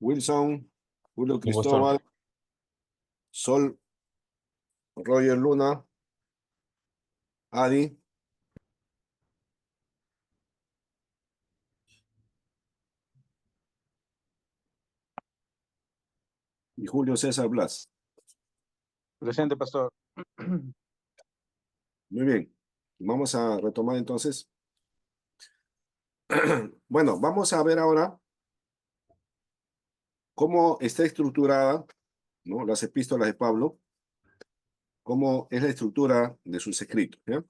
Wilson, Julio Un gusto. Cristóbal, Sol, Roger Luna, Adi y Julio César Blas. Presente, pastor. Muy bien, vamos a retomar entonces. Bueno, vamos a ver ahora cómo está estructurada, ¿no?, las epístolas de Pablo, cómo es la estructura de sus escritos, ¿ya?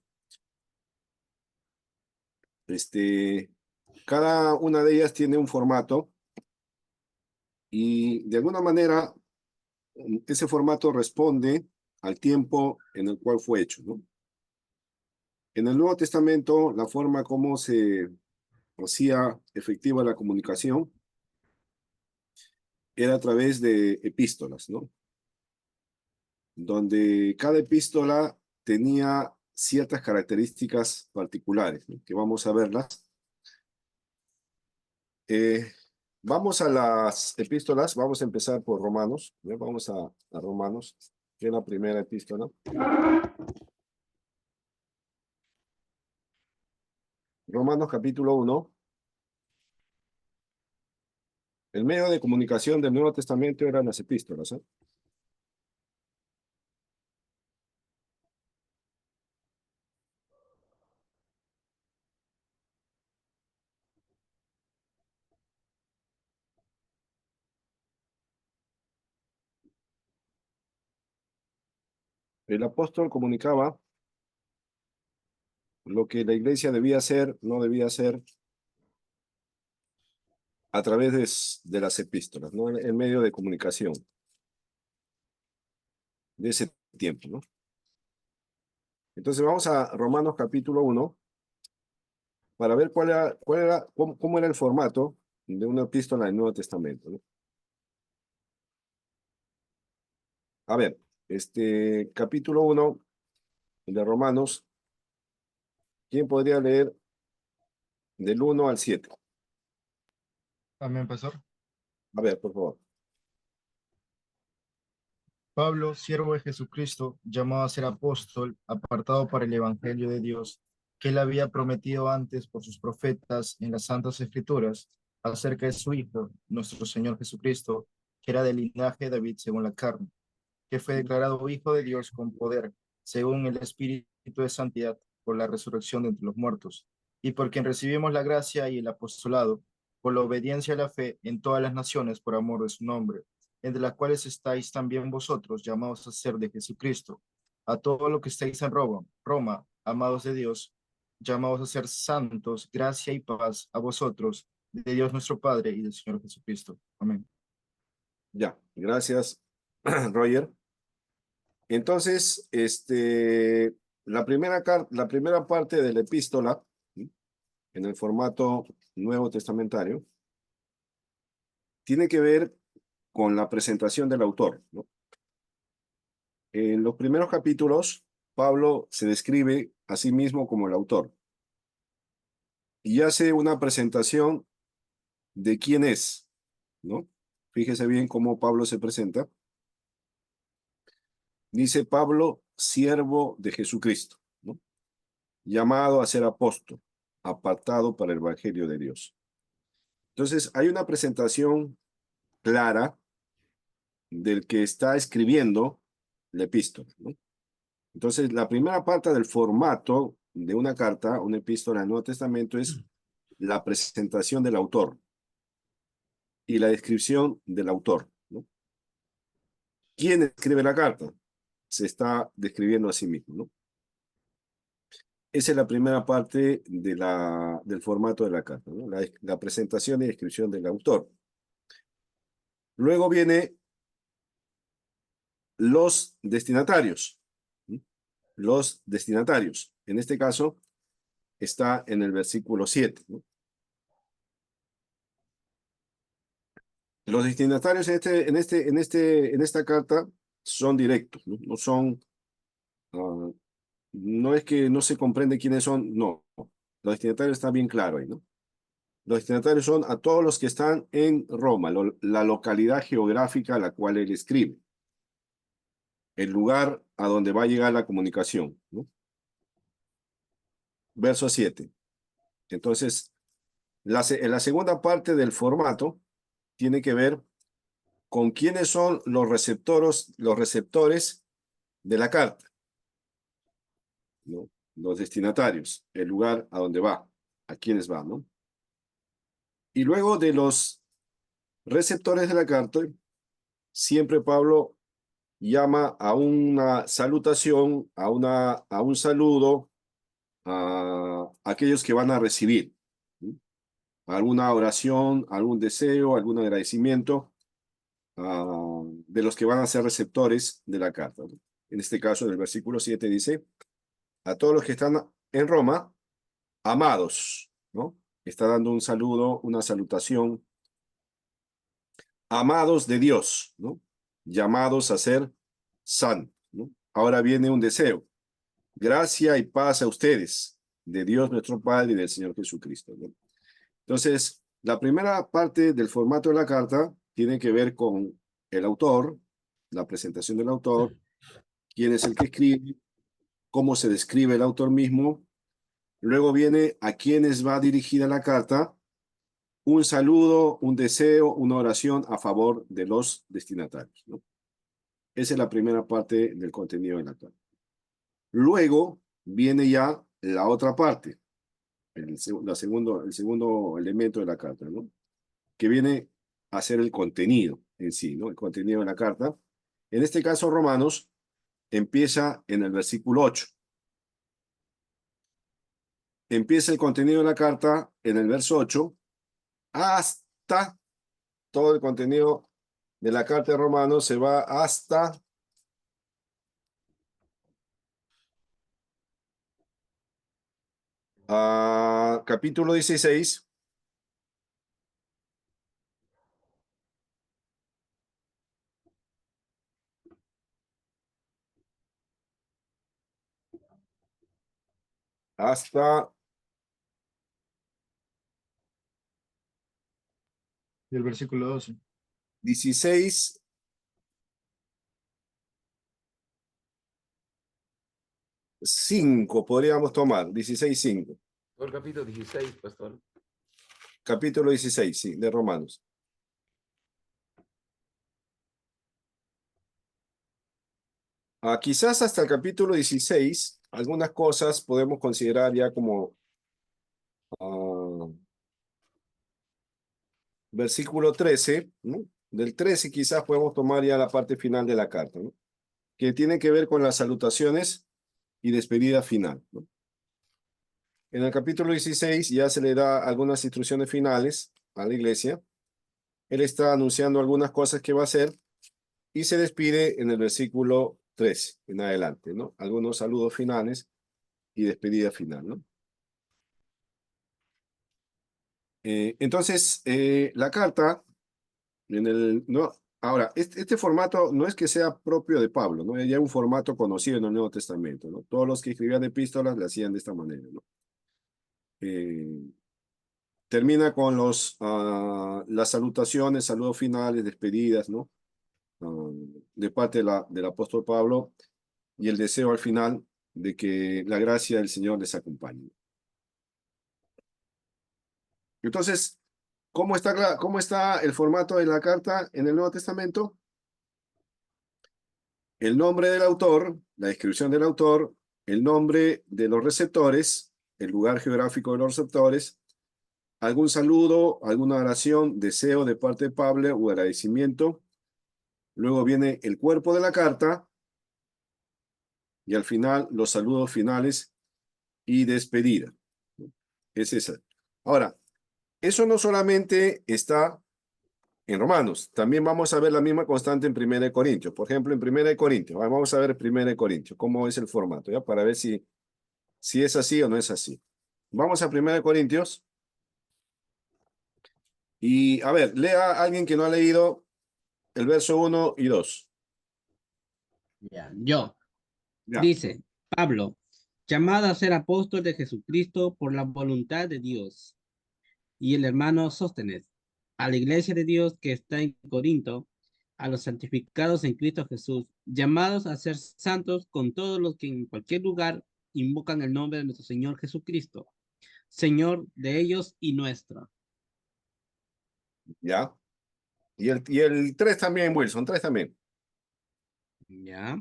Cada una de ellas tiene un formato y de alguna manera ese formato responde al tiempo en el cual fue hecho, ¿no? En el Nuevo Testamento, la forma como se hacía efectiva la comunicación era a través de epístolas, ¿no? Donde cada epístola tenía ciertas características particulares, ¿no?, que vamos a verlas. Vamos a las epístolas, vamos a empezar por Romanos, ¿ya? Vamos a Romanos, que es la primera epístola. Romanos capítulo 1. El medio de comunicación del Nuevo Testamento eran las epístolas, ¿eh? El apóstol comunicaba lo que la iglesia debía hacer, no debía hacer, a través de las epístolas, ¿no? El medio de comunicación de ese tiempo, ¿no? Entonces vamos a Romanos capítulo 1 para ver cómo era el formato de una epístola del Nuevo Testamento, ¿no? A ver, capítulo 1 de Romanos, ¿quién podría leer del 1 al 7? Amén, pastor. A ver, por favor. Pablo, siervo de Jesucristo, llamado a ser apóstol, apartado para el evangelio de Dios, que él había prometido antes por sus profetas en las santas escrituras, acerca de su Hijo, nuestro Señor Jesucristo, que era del linaje de David según la carne, que fue declarado Hijo de Dios con poder, según el Espíritu de santidad, por la resurrección de entre los muertos, y por quien recibimos la gracia y el apostolado, por la obediencia a la fe en todas las naciones por amor de su nombre, entre las cuales estáis también vosotros, llamados a ser de Jesucristo, a todo lo que estáis en Roma, amados de Dios, llamados a ser santos, gracia y paz a vosotros, de Dios nuestro Padre y del Señor Jesucristo. Amén. Ya, gracias, Roger. Entonces, la primera parte de la epístola, ¿sí?, en el formato nuevo testamentario, tiene que ver con la presentación del autor, ¿no? En los primeros capítulos, Pablo se describe a sí mismo como el autor y hace una presentación de quién es, ¿no? Fíjese bien cómo Pablo se presenta. Dice Pablo, siervo de Jesucristo, ¿no?, llamado a ser apóstol, apartado para el evangelio de Dios. Entonces, hay una presentación clara del que está escribiendo la epístola, ¿no? Entonces, la primera parte del formato de una carta, una epístola del Nuevo Testamento, es la presentación del autor y la descripción del autor, ¿no? ¿Quién escribe la carta? Se está describiendo a sí mismo, ¿no? Esa es la primera parte del formato de la carta, ¿no? La presentación y descripción del autor. Luego viene los destinatarios, ¿sí? Los destinatarios. En este caso, está en el versículo 7, ¿no? Los destinatarios en esta carta son directos, ¿no? No son, no es que no se comprende quiénes son, no. Los destinatarios está bien claro ahí, ¿no? Los destinatarios son a todos los que están en Roma, la localidad geográfica a la cual él escribe, el lugar a donde va a llegar la comunicación, ¿no? Verso 7. Entonces, en la segunda parte del formato tiene que ver con quiénes son los receptores de la carta, ¿no? Los destinatarios, el lugar a donde va, a quiénes va, ¿no? Y luego de los receptores de la carta, siempre Pablo llama a una salutación, a un saludo a aquellos que van a recibir, ¿sí? Alguna oración, algún deseo, algún agradecimiento de los que van a ser receptores de la carta, ¿no? En este caso, en el versículo 7 dice, a todos los que están en Roma, amados, ¿no? Está dando un saludo, una salutación, amados de Dios, ¿no? Llamados a ser santos, ¿no? Ahora viene un deseo, gracia y paz a ustedes, de Dios nuestro Padre y del Señor Jesucristo, ¿no? Entonces, la primera parte del formato de la carta tiene que ver con el autor, la presentación del autor, quién es el que escribe, cómo se describe el autor mismo. Luego viene a quiénes va dirigida la carta, un saludo, un deseo, una oración a favor de los destinatarios, ¿no? Esa es la primera parte del contenido de la carta. Luego viene ya la otra parte, el segundo elemento de la carta, ¿no? Que viene a ser el contenido en sí, ¿no? El contenido de la carta. En este caso, Romanos empieza en el versículo 8. Empieza el contenido de la carta en el verso 8 hasta todo el contenido de la carta de Romanos se va hasta capítulo 16. Hasta Y el versículo 12. 16, 5 podríamos tomar, 16, 5. Por el capítulo 16, pastor. Capítulo 16, sí, de Romanos. Quizás hasta el capítulo 16, algunas cosas podemos considerar ya como versículo 13, ¿no? Del 13 quizás podemos tomar ya la parte final de la carta, ¿no? Que tiene que ver con las salutaciones y despedida final, ¿no? En el capítulo 16 ya se le da algunas instrucciones finales a la iglesia. Él está anunciando algunas cosas que va a hacer y se despide en el versículo 13 en adelante, ¿no? Algunos saludos finales y despedida final, ¿no? Entonces, la carta, no, ahora, este formato no es que sea propio de Pablo, ¿no? Ya es un formato conocido en el Nuevo Testamento, ¿no? Todos los que escribían epístolas lo hacían de esta manera, ¿no? Termina con las salutaciones, saludos finales, despedidas, ¿no? De parte del apóstol Pablo y el deseo al final de que la gracia del Señor les acompañe. Entonces, ¿cómo está el formato de la carta en el Nuevo Testamento? El nombre del autor, la descripción del autor, el nombre de los receptores, el lugar geográfico de los receptores, algún saludo, alguna oración, deseo de parte de Pablo o agradecimiento. Luego viene el cuerpo de la carta y al final los saludos finales y despedida. Es esa. Ahora, eso no solamente está en Romanos, también vamos a ver la misma constante en 1 Corintios. Por ejemplo, en 1 Corintios, vamos a ver 1 Corintios, cómo es el formato, ¿ya? Para ver si es así o no es así. Vamos a 1 Corintios. Y a ver, lea a alguien que no ha leído el verso 1 y 2. Ya, yo. Ya. Dice, Pablo, llamado a ser apóstol de Jesucristo por la voluntad de Dios, y el hermano Sóstenes, a la iglesia de Dios que está en Corinto, a los santificados en Cristo Jesús, llamados a ser santos con todos los que en cualquier lugar invocan el nombre de nuestro Señor Jesucristo, Señor de ellos y nuestro. ¿Ya? Y el 3 también, Wilson, 3 también. ¿Ya?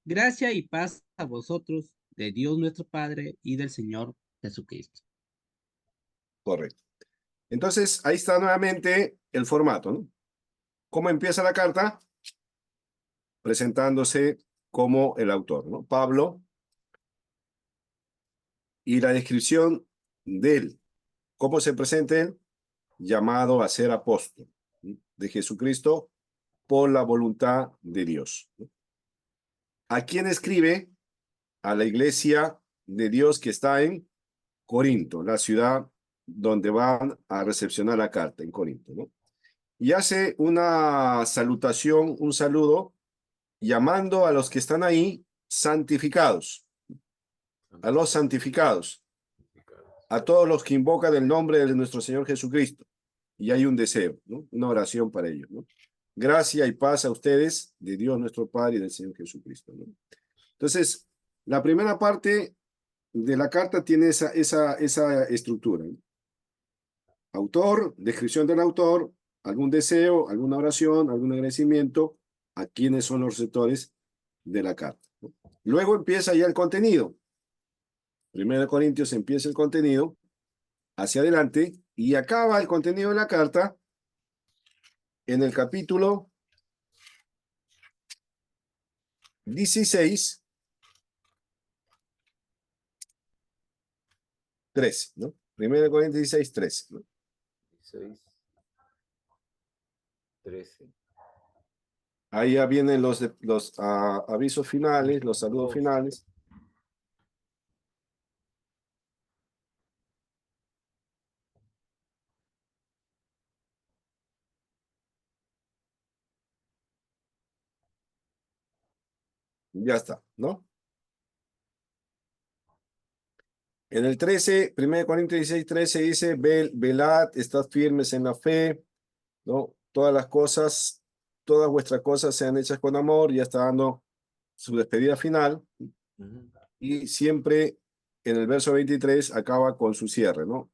Gracia y paz a vosotros, de Dios nuestro Padre y del Señor Jesucristo. Correcto. Entonces, ahí está nuevamente el formato, ¿no? ¿Cómo empieza la carta? Presentándose como el autor, ¿no? Pablo, y la descripción de él. ¿Cómo se presenta él? Llamado a ser apóstol, ¿no?, de Jesucristo por la voluntad de Dios, ¿no? ¿A quién escribe? A la iglesia de Dios que está en Corinto, la ciudad donde van a recepcionar la carta, en Corinto, ¿no? Y hace una salutación, un saludo, llamando a los que están ahí santificados, a los santificados, a todos los que invocan el nombre de nuestro Señor Jesucristo. Y hay un deseo, ¿no? Una oración para ellos, ¿no? Gracia y paz a ustedes, de Dios nuestro Padre y del Señor Jesucristo, ¿no? Entonces, la primera parte de la carta tiene esa estructura, ¿no? Autor, descripción del autor, algún deseo, alguna oración, algún agradecimiento a quienes son los receptores de la carta, ¿no? Luego empieza ya el contenido. Primero de Corintios empieza el contenido hacia adelante y acaba el contenido de la carta en el capítulo 16, 13, ¿no? Primero de Corintios 16, 13, ¿no? 16, 13. Ahí ya vienen los avisos finales, los saludos 12. finales. Ya está, ¿no? En el 13, 1 Corintios 16, 13 dice, velad, estad firmes en la fe, ¿no? Todas vuestras cosas sean hechas con amor. Ya está dando su despedida final. Ujú. Y siempre en el verso 23 acaba con su cierre, ¿no?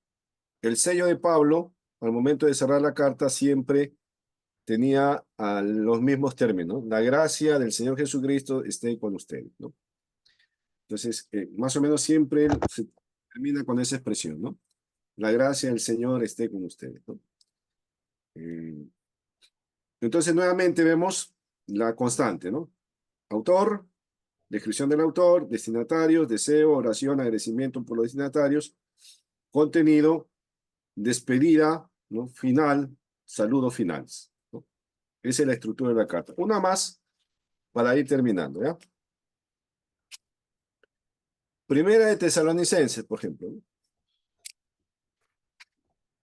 El sello de Pablo, al momento de cerrar la carta, siempre tenía los mismos términos, ¿no? La gracia del Señor Jesucristo esté con ustedes, ¿no? Entonces, más o menos siempre se termina con esa expresión, ¿no? La gracia del Señor esté con ustedes, ¿no? Entonces, nuevamente vemos la constante, ¿no? Autor, descripción del autor, destinatarios, deseo, oración, agradecimiento por los destinatarios, contenido, despedida, ¿no? Final, saludos finales, ¿no? Esa es la estructura de la carta. Una más para ir terminando, ¿ya? Primera de Tesalonicenses, por ejemplo, ¿no?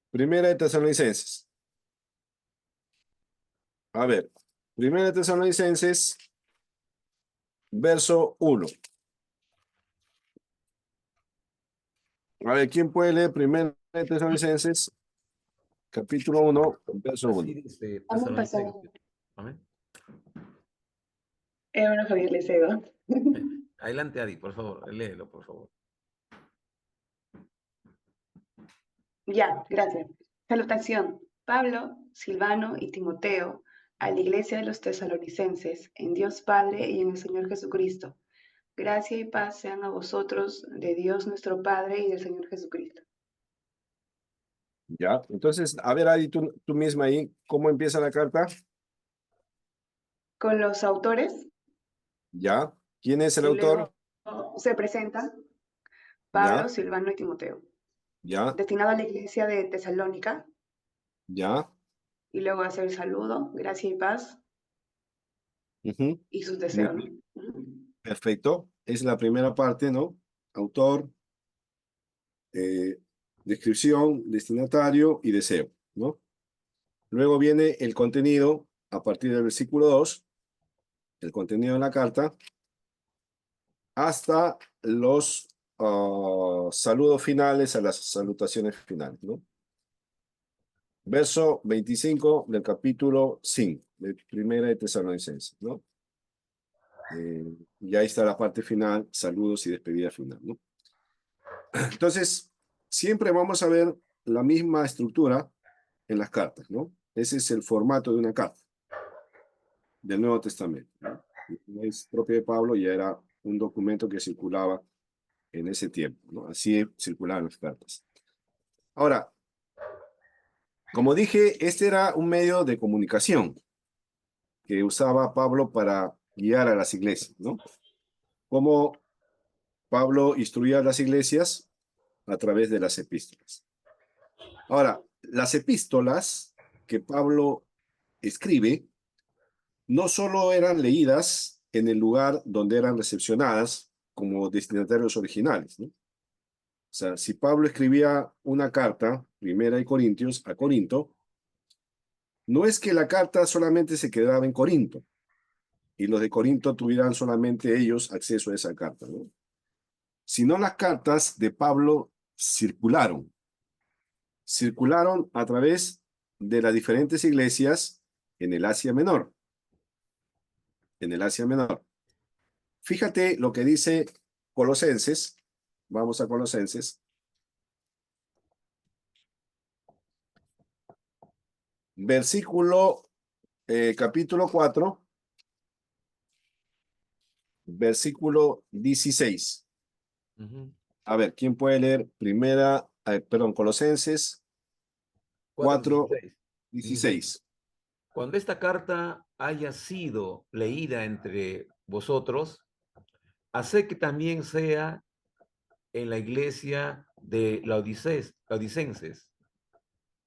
Primera de Tesalonicenses. A ver, Primera de Tesalonicenses, verso 1. A ver, ¿quién puede leer Primera de Tesalonicenses, capítulo 1, verso 1? Así dice Amén, pastor. Tesalonicenses. Amén. Hermano Javier, le cedo. Adelante, Adi, por favor, léelo, por favor. Ya, gracias. Salutación. Pablo, Silvano y Timoteo, a la iglesia de los tesalonicenses, en Dios Padre y en el Señor Jesucristo. Gracia y paz sean a vosotros, de Dios nuestro Padre y del Señor Jesucristo. Ya, entonces, a ver, Adi, tú misma ahí, ¿cómo empieza la carta? Con los autores, Ya, ¿quién es el y autor? luego se presentan Pablo, Ya, Silvano y Timoteo. ya, Destinado a la iglesia de Tesalónica, ya. y luego hacer el saludo, gracia y paz, Ujú. y sus Muy deseos, ¿no? bien, perfecto. Es la primera parte, ¿no? Autor, eh, descripción, destinatario y deseo, ¿no? Luego viene el contenido a partir del versículo 2, el contenido de la carta, hasta los saludos finales, a las salutaciones finales, ¿no? verso 25 del capítulo 5, de Primera de Tesalonicenses, ¿no? Y ahí está la parte final, saludos y despedida final, ¿no? Entonces, siempre vamos a ver la misma estructura en las cartas, ¿no? Ese es el formato de una carta del Nuevo Testamento, ¿no? Es propio de Pablo, ya era un documento que circulaba en ese tiempo, ¿no? Así circulaban las cartas. Ahora, como dije, este era un medio de comunicación que usaba Pablo para guiar a las iglesias, ¿no? Como Pablo instruía a las iglesias a través de las epístolas. Ahora, las epístolas que Pablo escribe no solo eran leídas en el lugar donde eran recepcionadas como destinatarios originales, ¿no? O sea, si Pablo escribía una carta, Primera de Corintios, a Corinto, no es que la carta solamente se quedaba en Corinto y los de Corinto tuvieran solamente ellos acceso a esa carta, ¿no? Sino las cartas de Pablo circularon a través de las diferentes iglesias en el Asia Menor. En el Asia Menor. Fíjate lo que dice Colosenses. Vamos a Colosenses. Capítulo 4, versículo 16. A ver, ¿quién puede leer Colosenses 4, 16? Cuando esta carta haya sido leída entre vosotros, haced que también sea en la iglesia de laodicenses,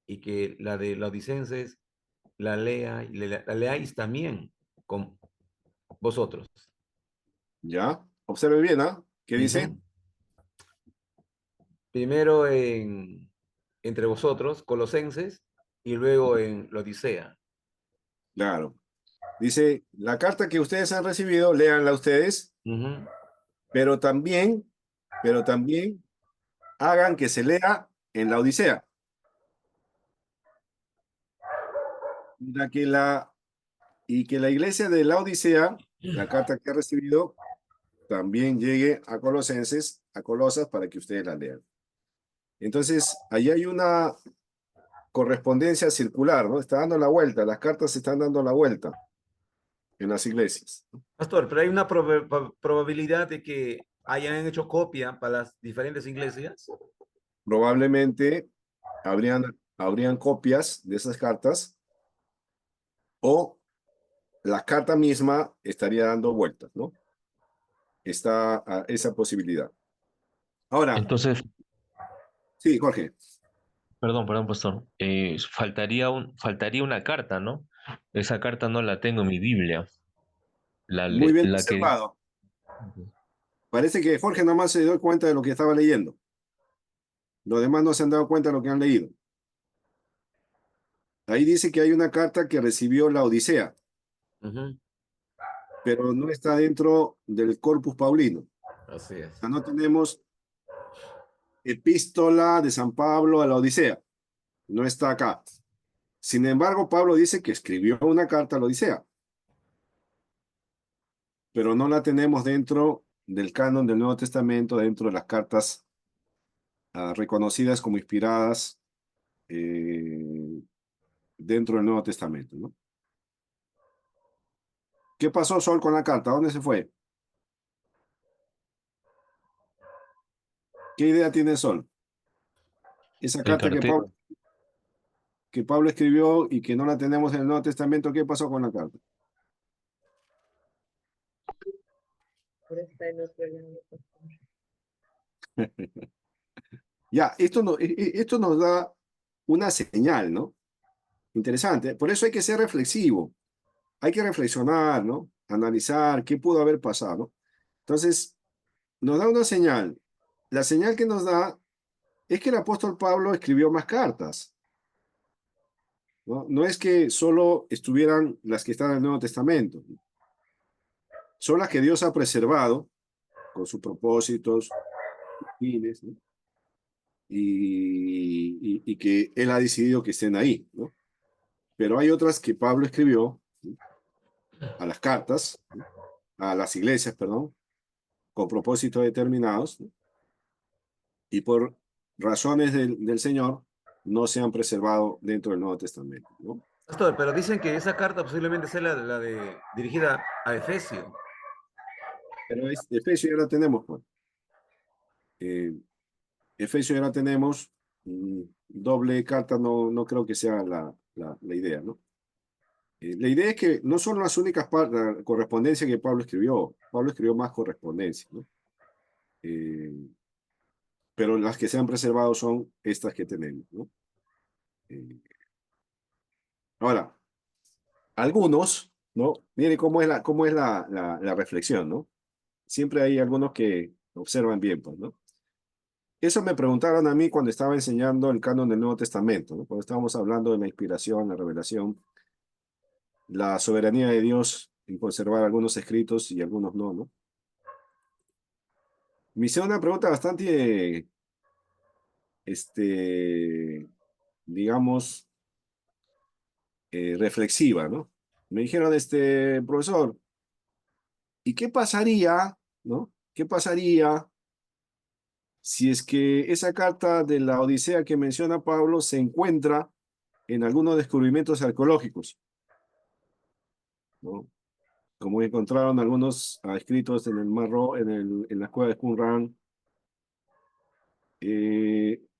y que la de laodicenses la leáis también con vosotros. Ya, observe bien, ¿ah? ¿Qué dice? Primero entre vosotros, colosenses, y luego en Laodicea. Claro. Dice, la carta que ustedes han recibido, léanla ustedes, pero también hagan que se lea en la Odisea. Y que la iglesia de la Odisea, la carta que ha recibido, también llegue a Colosenses, a Colosas, para que ustedes la lean. Entonces, ahí hay una correspondencia circular, ¿no? Está dando la vuelta, las cartas se están dando la vuelta en las iglesias. Pastor, pero hay una probabilidad de que hayan hecho copia para las diferentes iglesias. Probablemente habrían copias de esas cartas o la carta misma estaría dando vueltas, ¿no? Está esa posibilidad. Ahora, Entonces, sí, Jorge. perdón, pastor. Faltaría una carta, ¿no? Esa carta no la tengo en mi Biblia. Muy bien La que... observado. Parece que Jorge nomás se dio cuenta de lo que estaba leyendo. Los demás no se han dado cuenta de lo que han leído. Ahí dice que hay una carta que recibió la Odisea, pero no está dentro del Corpus Paulino. Así es. O sea, no tenemos epístola de San Pablo a la Odisea. No está acá. Sin embargo, Pablo dice que escribió una carta a la Odisea, pero no la tenemos dentro del canon del Nuevo Testamento, dentro de las cartas reconocidas como inspiradas dentro del Nuevo Testamento, ¿no? ¿Qué pasó, Sol, con la carta? ¿Dónde se fue? ¿Qué idea tiene Sol? Esa El carta cartero. que Pablo escribió y que no la tenemos en el Nuevo Testamento, ¿qué pasó con la carta? Ya, esto nos da una señal, ¿no? Interesante. Por eso hay que ser reflexivo. Hay que reflexionar, ¿no? Analizar qué pudo haber pasado, ¿no? Entonces, nos da una señal. La señal que nos da es que el apóstol Pablo escribió más cartas, ¿no? No es que solo estuvieran las que están en el Nuevo Testamento. Son las que Dios ha preservado con sus propósitos, fines, ¿no? y que él ha decidido que estén ahí, ¿no? Pero hay otras que Pablo escribió, ¿sí?, a las cartas, ¿sí?, a las iglesias, perdón, con propósitos determinados, ¿no?, y por razones del Señor no se han preservado dentro del Nuevo Testamento, ¿no? Pastor, pero dicen que esa carta posiblemente sea dirigida a Efesio. Pero Efesios ya la tenemos, pues. Efesios ya la tenemos. Doble carta no creo que sea la idea, ¿no? La idea es que no son las únicas la correspondencia que Pablo escribió más correspondencia, ¿no? Pero las que se han preservado son estas que tenemos, ¿no? Ahora, algunos, ¿no? Mire cómo es la reflexión, ¿no? Siempre hay algunos que observan bien, pues, ¿no? Eso me preguntaron a mí cuando estaba enseñando el canon del Nuevo Testamento, ¿no? Cuando estábamos hablando de la inspiración, la revelación, la soberanía de Dios en conservar algunos escritos y algunos no, ¿no? Me hice una pregunta bastante, digamos, reflexiva, ¿no? Me dijeron, profesor, ¿y qué pasaría, ¿no? ¿Qué pasaría si es que esa carta de la Odisea que menciona Pablo se encuentra en algunos descubrimientos arqueológicos, ¿no? Como encontraron algunos escritos en el en la cueva de Qumran,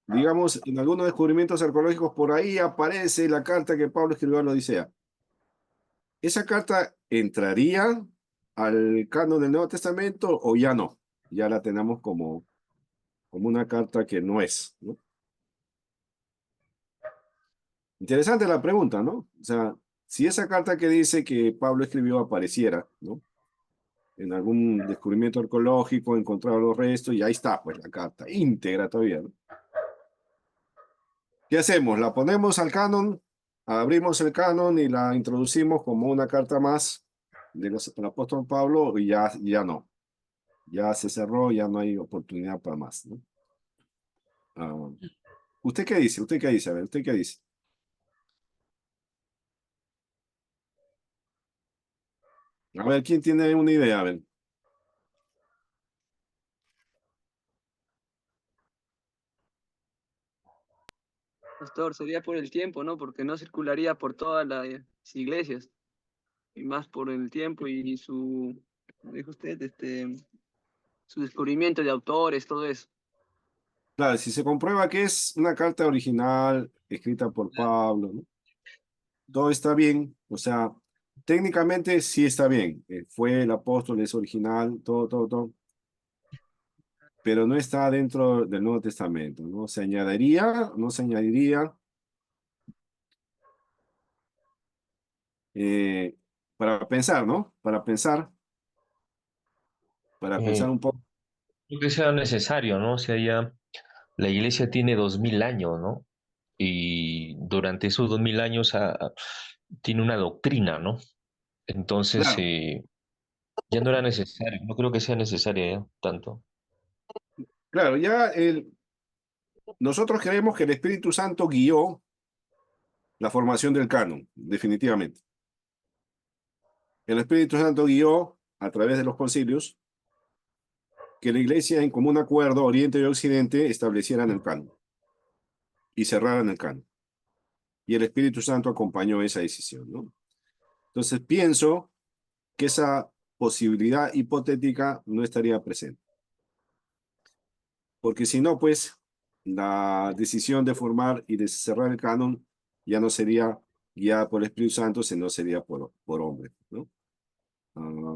digamos, en algunos descubrimientos arqueológicos por ahí aparece la carta que Pablo escribió a la Odisea. ¿Esa carta entraría al canon del Nuevo Testamento o ya no? Ya la tenemos como una carta que no es, ¿no? Interesante la pregunta, ¿no? O sea, si esa carta que dice que Pablo escribió apareciera, ¿no?, en algún descubrimiento arqueológico, encontraron los restos y ahí está, pues, la carta íntegra todavía, ¿no? ¿Qué hacemos? ¿La ponemos al canon? ¿Abrimos el canon y la introducimos como una carta más del apóstol Pablo? Y ya no. Ya se cerró, ya no hay oportunidad para más, ¿no? ¿Usted qué dice? ¿Usted qué dice? A ver, ¿usted qué dice? A ver, ¿quién tiene una idea? A ver. Pastor, sería por el tiempo, ¿no? Porque no circularía por todas las iglesias, y más por el tiempo y como dijo usted, su descubrimiento de autores, todo eso. Claro, si se comprueba que es una carta original escrita por Pablo, ¿no?, todo está bien, o sea, técnicamente sí está bien, fue el apóstol, es original, todo, pero no está dentro del Nuevo Testamento, ¿no? ¿Se añadiría? ¿No se añadiría? Para pensar, ¿no? Para pensar Eh, un poco. Creo que sea necesario, ¿no? O sea, ya la iglesia tiene 2000 años, ¿no? Y durante esos 2000 años tiene una doctrina, ¿no? Entonces, Claro, ya no era necesario, no creo que sea necesaria ya tanto. claro, nosotros creemos que el Espíritu Santo guió la formación del canon, definitivamente. El Espíritu Santo guió a través de los concilios que la Iglesia, en común acuerdo, Oriente y Occidente, establecieran el canon y cerraran el canon. Y el Espíritu Santo acompañó esa decisión, ¿no? Entonces pienso que esa posibilidad hipotética no estaría presente. Porque si no, pues, la decisión de formar y de cerrar el canon ya no sería guiada por el Espíritu Santo, sino sería por hombre, ¿no?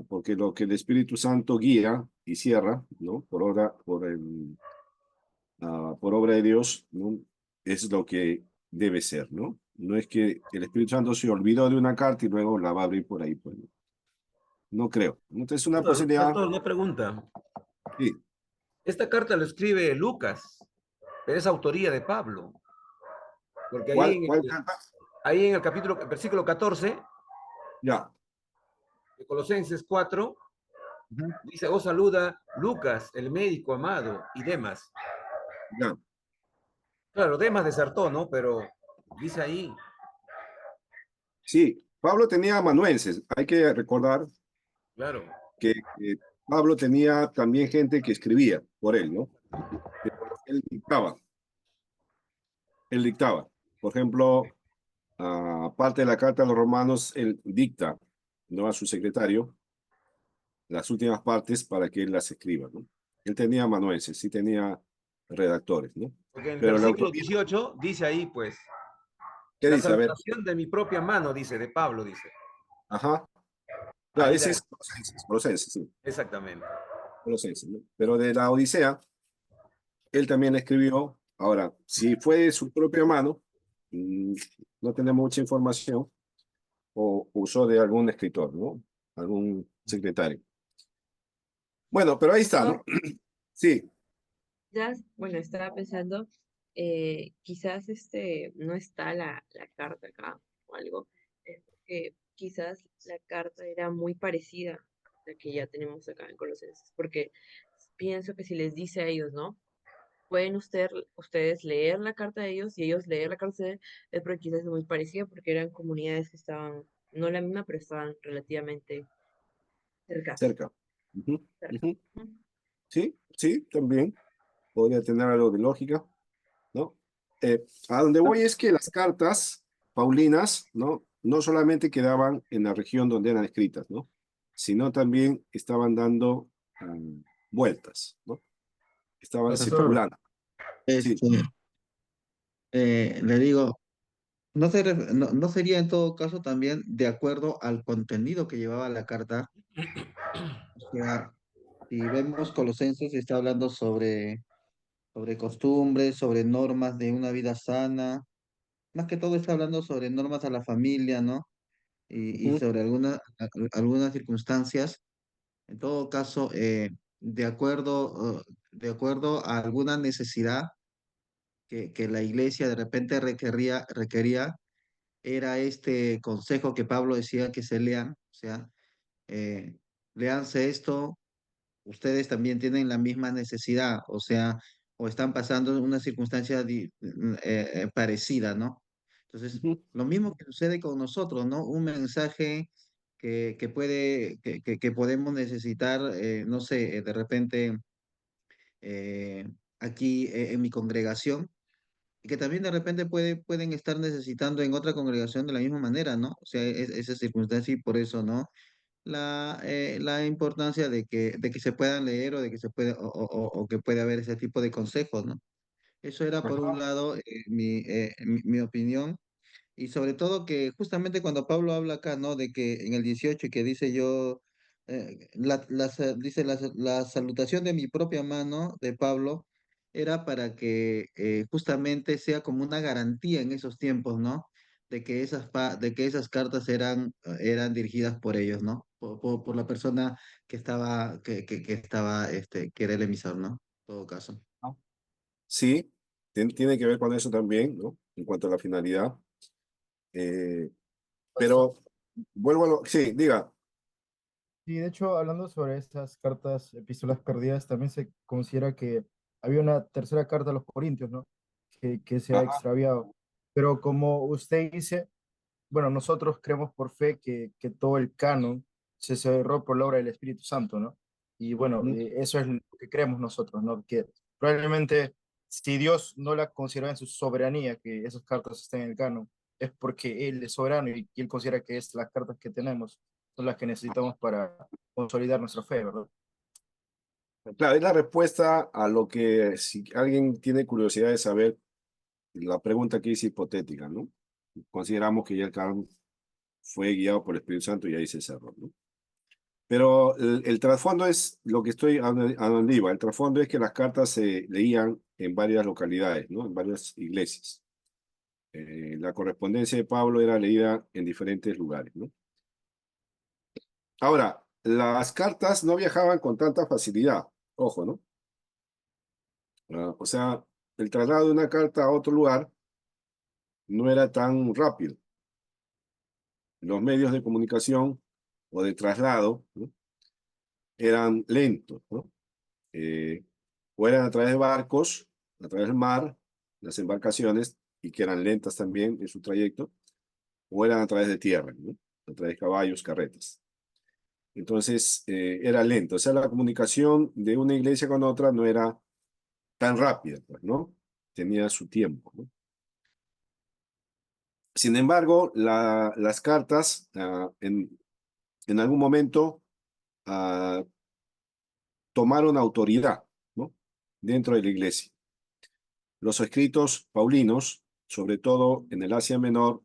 Porque lo que el Espíritu Santo guía y cierra, ¿no?, por obra de Dios, ¿no?, es lo que debe ser, ¿no? No es que el Espíritu Santo se olvidó de una carta y luego la va a abrir por ahí, pues. No creo. Entonces es una posibilidad. Pastor, una pregunta. Sí. Esta carta lo escribe Lucas, pero es autoría de Pablo. Porque ¿Cuál carta? ahí en el versículo 14 Ya. de Colosenses 4, Ujú. dice, os saluda Lucas, el médico amado, y demás. Ya. Claro, Demas desertó, ¿no? Pero dice ahí, Sí, Pablo tenía amanuenses. Hay que recordar claro. que Pablo tenía también gente que escribía por él, ¿no? Pero él dictaba, él dictaba. Por ejemplo, aparte de la carta a los romanos, él dicta, ¿no? A su secretario las últimas partes para que él las escriba, ¿no? Él tenía amanuenses, sí tenía redactores, ¿no? Porque en el Pero la versículo autoría, 18 dice ahí, pues, ¿qué la dice? A ver, salutación de mi propia mano, dice, de Pablo, dice. ajá, claro, Ahí ese la, es Colosenses, Colosenses, sí, exactamente. Colosenses, ¿no? Pero de la Odisea, él también escribió. Ahora, si fue de su propia mano, no tenemos mucha información, o usó de algún escritor, ¿no? Algún secretario. Bueno, pero ahí está, ¿no? Sí, Ya, bueno, estaba pensando, quizás no está la carta acá o algo, porque quizás la carta era muy parecida a la que ya tenemos acá en Colosenses, porque pienso que si les dice a ellos, ¿no? Pueden ustedes leer la carta de ellos y ellos leer la carta de ustedes, pero quizás es muy parecida porque eran comunidades que estaban, no la misma, pero estaban relativamente cerca. cerca. Ujú, cerca. ujú. Ujú. Sí, sí, también podría tener algo de lógica, ¿no? A donde voy es que las cartas paulinas, ¿no? No solamente quedaban en la región donde eran escritas, ¿no? Sino también estaban dando vueltas, ¿no? Estaban Profesor, circulando. Sí. Este, le digo, no sería en todo caso también de acuerdo al contenido que llevaba la carta. O sea, si vemos Colosenses, está hablando sobre costumbres, sobre normas de una vida sana. Más que todo está hablando sobre normas a la familia, ¿no? Y Ujú, sobre algunas circunstancias. En todo caso, de acuerdo a alguna necesidad que la iglesia de repente requería, era este consejo que Pablo decía que se lean, o sea, eh, léanse esto, ustedes también tienen la misma necesidad, o sea, o están pasando una circunstancia parecida, ¿no? Entonces, ujú. lo mismo que sucede con nosotros, ¿no? Un mensaje que podemos necesitar, no sé, de repente eh, aquí en mi congregación, y que también de repente pueden estar necesitando en otra congregación de la misma manera, ¿no? O sea, esa circunstancia y por eso, ¿no? La importancia de que se puedan leer o de que se pueda, o que pueda haber ese tipo de consejos, ¿no? Eso era por un Ajá. lado mi opinión. Y sobre todo que justamente cuando Pablo habla acá, ¿no? De que en el 18 que dice yo, dice la salutación de mi propia mano de Pablo era para que justamente sea como una garantía en esos tiempos, ¿no? De que esas cartas eran dirigidas por ellos, ¿no? Por la persona que era el emisor, ¿no? En todo caso. Sí, tiene que ver con eso también, ¿no? En cuanto a la finalidad. Eh, profesor. pero vuelvo a lo... Sí, diga. Sí, de hecho, hablando sobre estas cartas, epístolas perdidas, también se considera que había una tercera carta a los Corintios, ¿no? Que se ha Ajá. extraviado. Pero como usted dice, bueno, nosotros creemos por fe que todo el canon se cerró por la obra del Espíritu Santo, ¿no? Y bueno, Ujú. eso es lo que creemos nosotros, ¿no? Que probablemente si Dios no la considera en su soberanía, que esas cartas estén en el canon, es porque Él es soberano y Él considera que es las cartas que tenemos son las que necesitamos para consolidar nuestra fe, ¿verdad? Claro, es la respuesta a lo que si alguien tiene curiosidad de saber, la pregunta que es hipotética, ¿no? Consideramos que ya el canon fue guiado por el Espíritu Santo y ahí se cerró, ¿no? Pero el trasfondo es lo que estoy a donde iba. El trasfondo es que las cartas se leían en varias localidades, ¿no? En varias iglesias. La correspondencia de Pablo era leída en diferentes lugares, ¿no? Ahora, las cartas no viajaban con tanta facilidad, ojo, ¿no? O sea, el traslado de una carta a otro lugar no era tan rápido. Los medios de comunicación o de traslado, ¿no? Eran lentos, ¿no? O eran a través de barcos, a través del mar, las embarcaciones y que eran lentas también en su trayecto, o eran a través de tierra, ¿no? A través de caballos, carretas. Entonces, era lento. O sea, la comunicación de una iglesia con otra no era tan rápida, pues, ¿no? Tenía su tiempo, ¿no? Sin embargo, las cartas en algún momento tomaron autoridad, ¿no? Dentro de la iglesia. Los escritos paulinos, sobre todo en el Asia Menor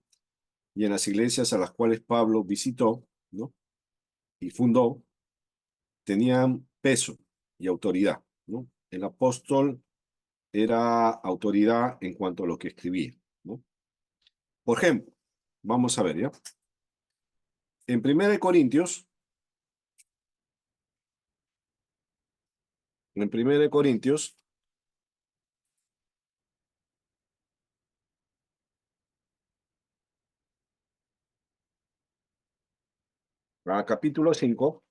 y en las iglesias a las cuales Pablo visitó, ¿no? Y fundó, tenían peso y autoridad, ¿no? El apóstol era autoridad en cuanto a lo que escribía, ¿no? Por ejemplo, vamos a ver, ¿ya? En 1 Corintios, capítulo 5,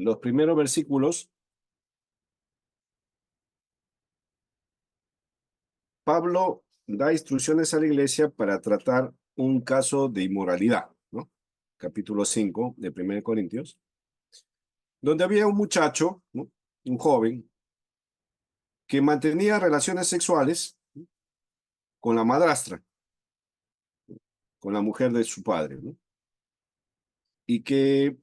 los primeros versículos, Pablo da instrucciones a la iglesia para tratar un caso de inmoralidad, ¿no? Capítulo 5 de 1 Corintios, donde había un muchacho, ¿no? Un joven, que mantenía relaciones sexuales, ¿no? Con la madrastra, con la mujer de su padre, ¿no? Y que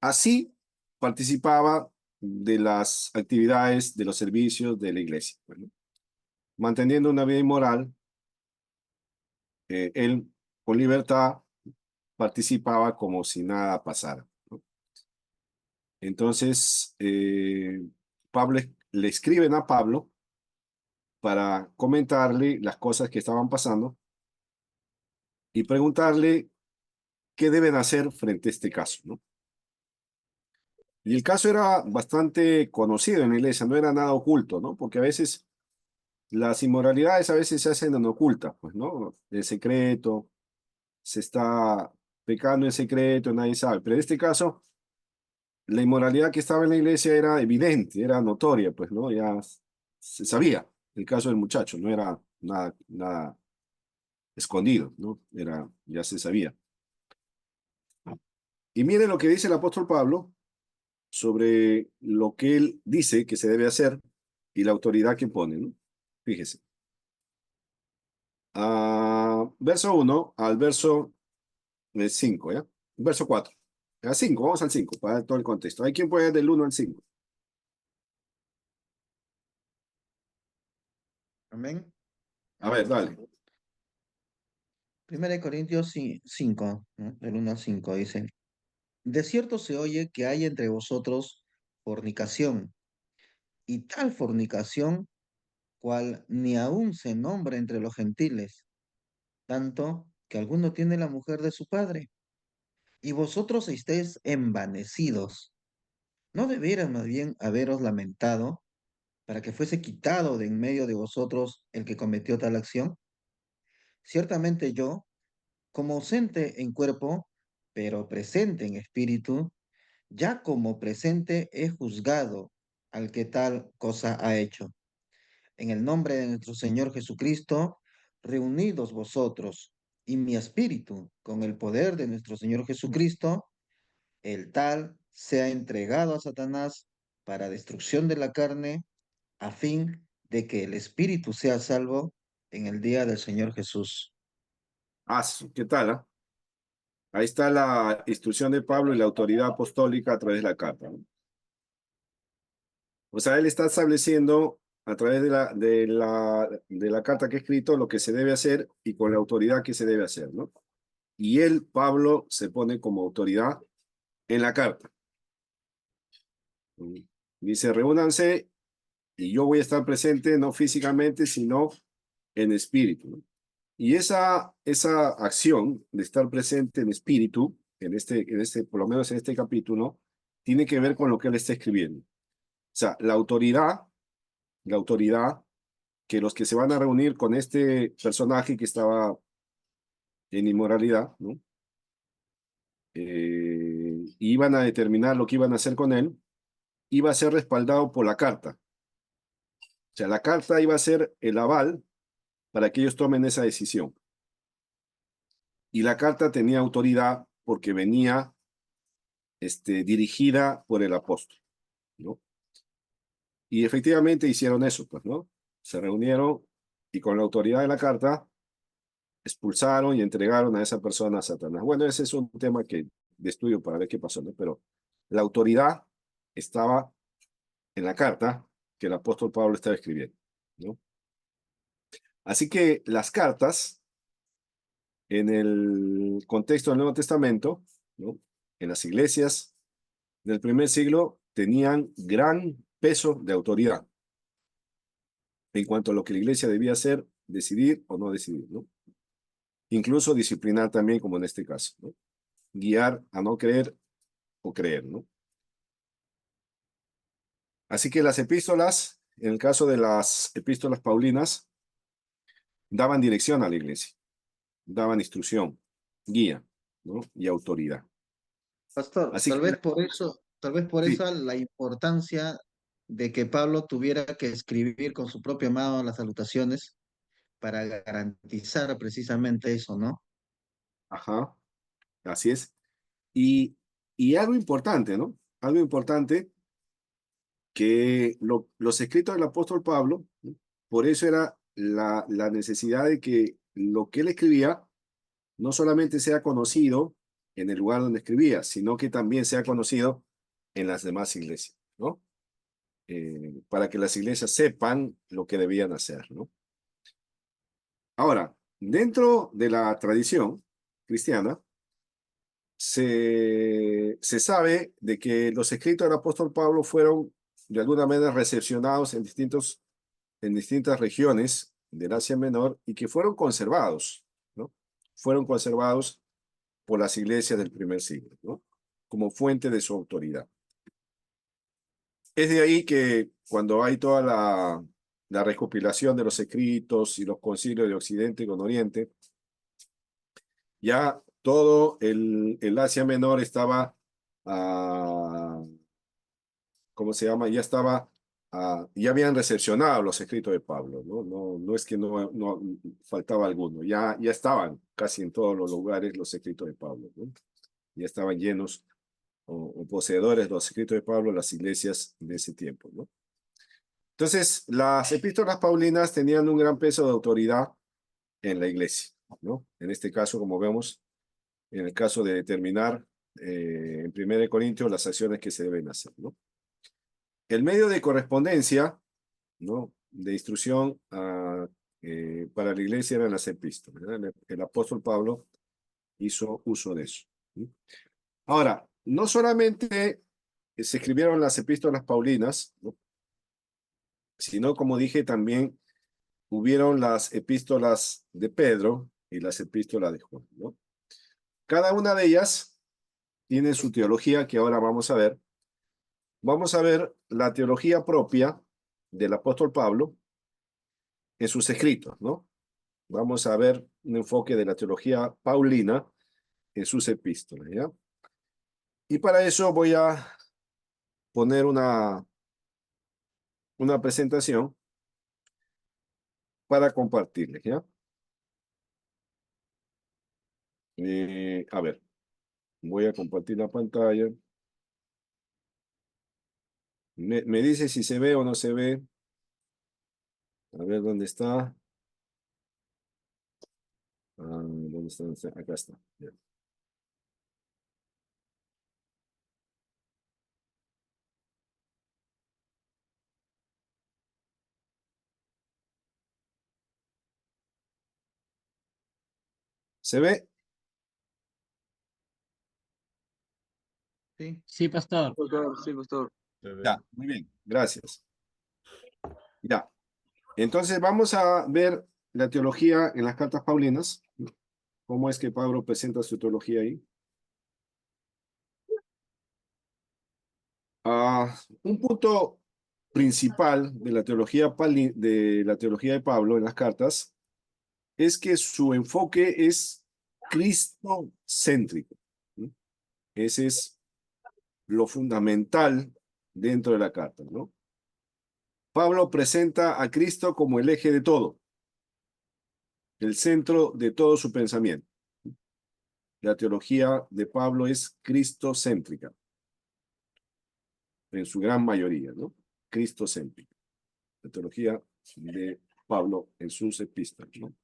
así participaba de las actividades, de los servicios de la iglesia, ¿no? Manteniendo una vida inmoral, él con libertad participaba como si nada pasara, ¿no? Entonces, Pablo le escriben a Pablo para comentarle las cosas que estaban pasando y preguntarle qué deben hacer frente a este caso, ¿no? Y el caso era bastante conocido en la iglesia, no era nada oculto, ¿no? Porque a veces las inmoralidades a veces se hacen en oculta, pues, ¿no? En secreto, se está pecando en secreto, nadie sabe. Pero en este caso, la inmoralidad que estaba en la iglesia era evidente, era notoria, pues, ¿no? Ya se sabía. El caso del muchacho no era nada escondido, ¿no? Ya se sabía. Y miren lo que dice el apóstol Pablo sobre lo que él dice que se debe hacer y la autoridad que pone, ¿no? Fíjese. Verso 1 al verso 5, ¿ya? Verso 4. A 5, vamos al 5 para dar todo el contexto. ¿Hay quien puede del 1 al 5? Amén. A ver, dale. 1 Corintios 5, ¿no? Del 1 al 5 dice, de cierto se oye que hay entre vosotros fornicación, y tal fornicación cual ni aun se nombra entre los gentiles, tanto que alguno tiene la mujer de su padre, y vosotros estéis envanecidos. ¿No debiera más bien haberos lamentado para que fuese quitado de en medio de vosotros el que cometió tal acción? Ciertamente yo, como ausente en cuerpo, pero presente en espíritu, ya como presente he juzgado al que tal cosa ha hecho. En el nombre de nuestro Señor Jesucristo, reunidos vosotros y mi espíritu con el poder de nuestro Señor Jesucristo, el tal sea entregado a Satanás para destrucción de la carne, a fin de que el espíritu sea salvo en el día del Señor Jesús. ¿Qué tal? Ahí está la instrucción de Pablo y la autoridad apostólica a través de la carta, ¿no? O sea, él está estableciendo a través de la carta que ha escrito lo que se debe hacer y con la autoridad que se debe hacer, ¿no? Y él, Pablo, se pone como autoridad en la carta. Dice, reúnanse y yo voy a estar presente no físicamente, sino en espíritu, ¿no? Y esa acción de estar presente en espíritu, por lo menos en este capítulo, tiene que ver con lo que él está escribiendo. O sea, la autoridad que los que se van a reunir con este personaje que estaba en inmoralidad, ¿no? Iban a determinar lo que iban a hacer con él, iba a ser respaldado por la carta. O sea, la carta iba a ser el aval para que ellos tomen esa decisión. Y la carta tenía autoridad porque venía dirigida por el apóstol, ¿no? Y efectivamente hicieron eso, pues, ¿no? Se reunieron y con la autoridad de la carta expulsaron y entregaron a esa persona a Satanás. Bueno, ese es un tema de estudio para ver qué pasó, ¿no? Pero la autoridad estaba en la carta que el apóstol Pablo estaba escribiendo, ¿no? Así que las cartas, en el contexto del Nuevo Testamento, ¿no? En las iglesias del primer siglo, tenían gran peso de autoridad en cuanto a lo que la iglesia debía hacer, decidir o no decidir, ¿no? Incluso disciplinar también, como en este caso, ¿no? Guiar a no creer o creer, ¿no? Así que las epístolas, en el caso de las epístolas paulinas, daban dirección a la iglesia, daban instrucción, guía, ¿no? Y autoridad. Pastor, Así tal que, vez por eso, tal vez por sí, eso la importancia de que Pablo tuviera que escribir con su propia mano las salutaciones para garantizar precisamente eso, ¿no? ajá, así es. Y algo importante, ¿no? Algo importante que los escritos del apóstol Pablo, ¿no? Por eso era la necesidad de que lo que él escribía no solamente sea conocido en el lugar donde escribía, sino que también sea conocido en las demás iglesias, ¿no? Para que las iglesias sepan lo que debían hacer, ¿no? Ahora, dentro de la tradición cristiana, se sabe de que los escritos del apóstol Pablo fueron de alguna manera recepcionados en distintas regiones del Asia Menor y que fueron conservados, ¿no? Fueron conservados por las iglesias del primer siglo, ¿no? Como fuente de su autoridad. Es de ahí que cuando hay toda la recopilación de los escritos y los concilios de Occidente con Oriente, ya todo el Asia Menor estaba, ¿cómo se llama? Ya estaba, ya habían recepcionado los escritos de Pablo, ¿no? No es que no faltaba alguno, ya estaban casi en todos los lugares los escritos de Pablo, ¿no? Ya estaban llenos o poseedores de los escritos de Pablo las iglesias de ese tiempo, ¿no? Entonces, las epístolas paulinas tenían un gran peso de autoridad en la iglesia, ¿no? En este caso, como vemos, en el caso de determinar en 1 Corintios las acciones que se deben hacer, ¿no? El medio de correspondencia, ¿no? De instrucción para la iglesia eran las epístolas, ¿verdad? El apóstol Pablo hizo uso de eso, ¿sí? Ahora, no solamente se escribieron las epístolas paulinas, ¿no? Sino, como dije, también hubieron las epístolas de Pedro y las epístolas de Juan, ¿no? Cada una de ellas tiene su teología que ahora vamos a ver. Vamos a ver la teología propia del apóstol Pablo en sus escritos, ¿no? Vamos a ver un enfoque de la teología paulina en sus epístolas, ¿ya? Y para eso voy a poner una presentación para compartirles, ¿ya? A ver, voy a compartir la pantalla. Me dice si se ve o no se ve. A ver dónde está. ¿Dónde está? ¿Dónde está? Acá está. Ya. ¿Se ve? Sí. Sí, pastor. Pastor, sí, pastor. Ya, muy bien, gracias. Ya, entonces vamos a ver la teología en las cartas paulinas. ¿Cómo es que Pablo presenta su teología ahí? Un punto principal de la teología de Pablo en las cartas es que su enfoque es cristocéntrico. ¿Sí? Ese es lo fundamental dentro de la carta, ¿no? Pablo presenta a Cristo como el eje de todo, el centro de todo su pensamiento. La teología de Pablo es cristocéntrica, en su gran mayoría, ¿no? Cristocéntrica. La teología de Pablo en sus epístolas, ¿no?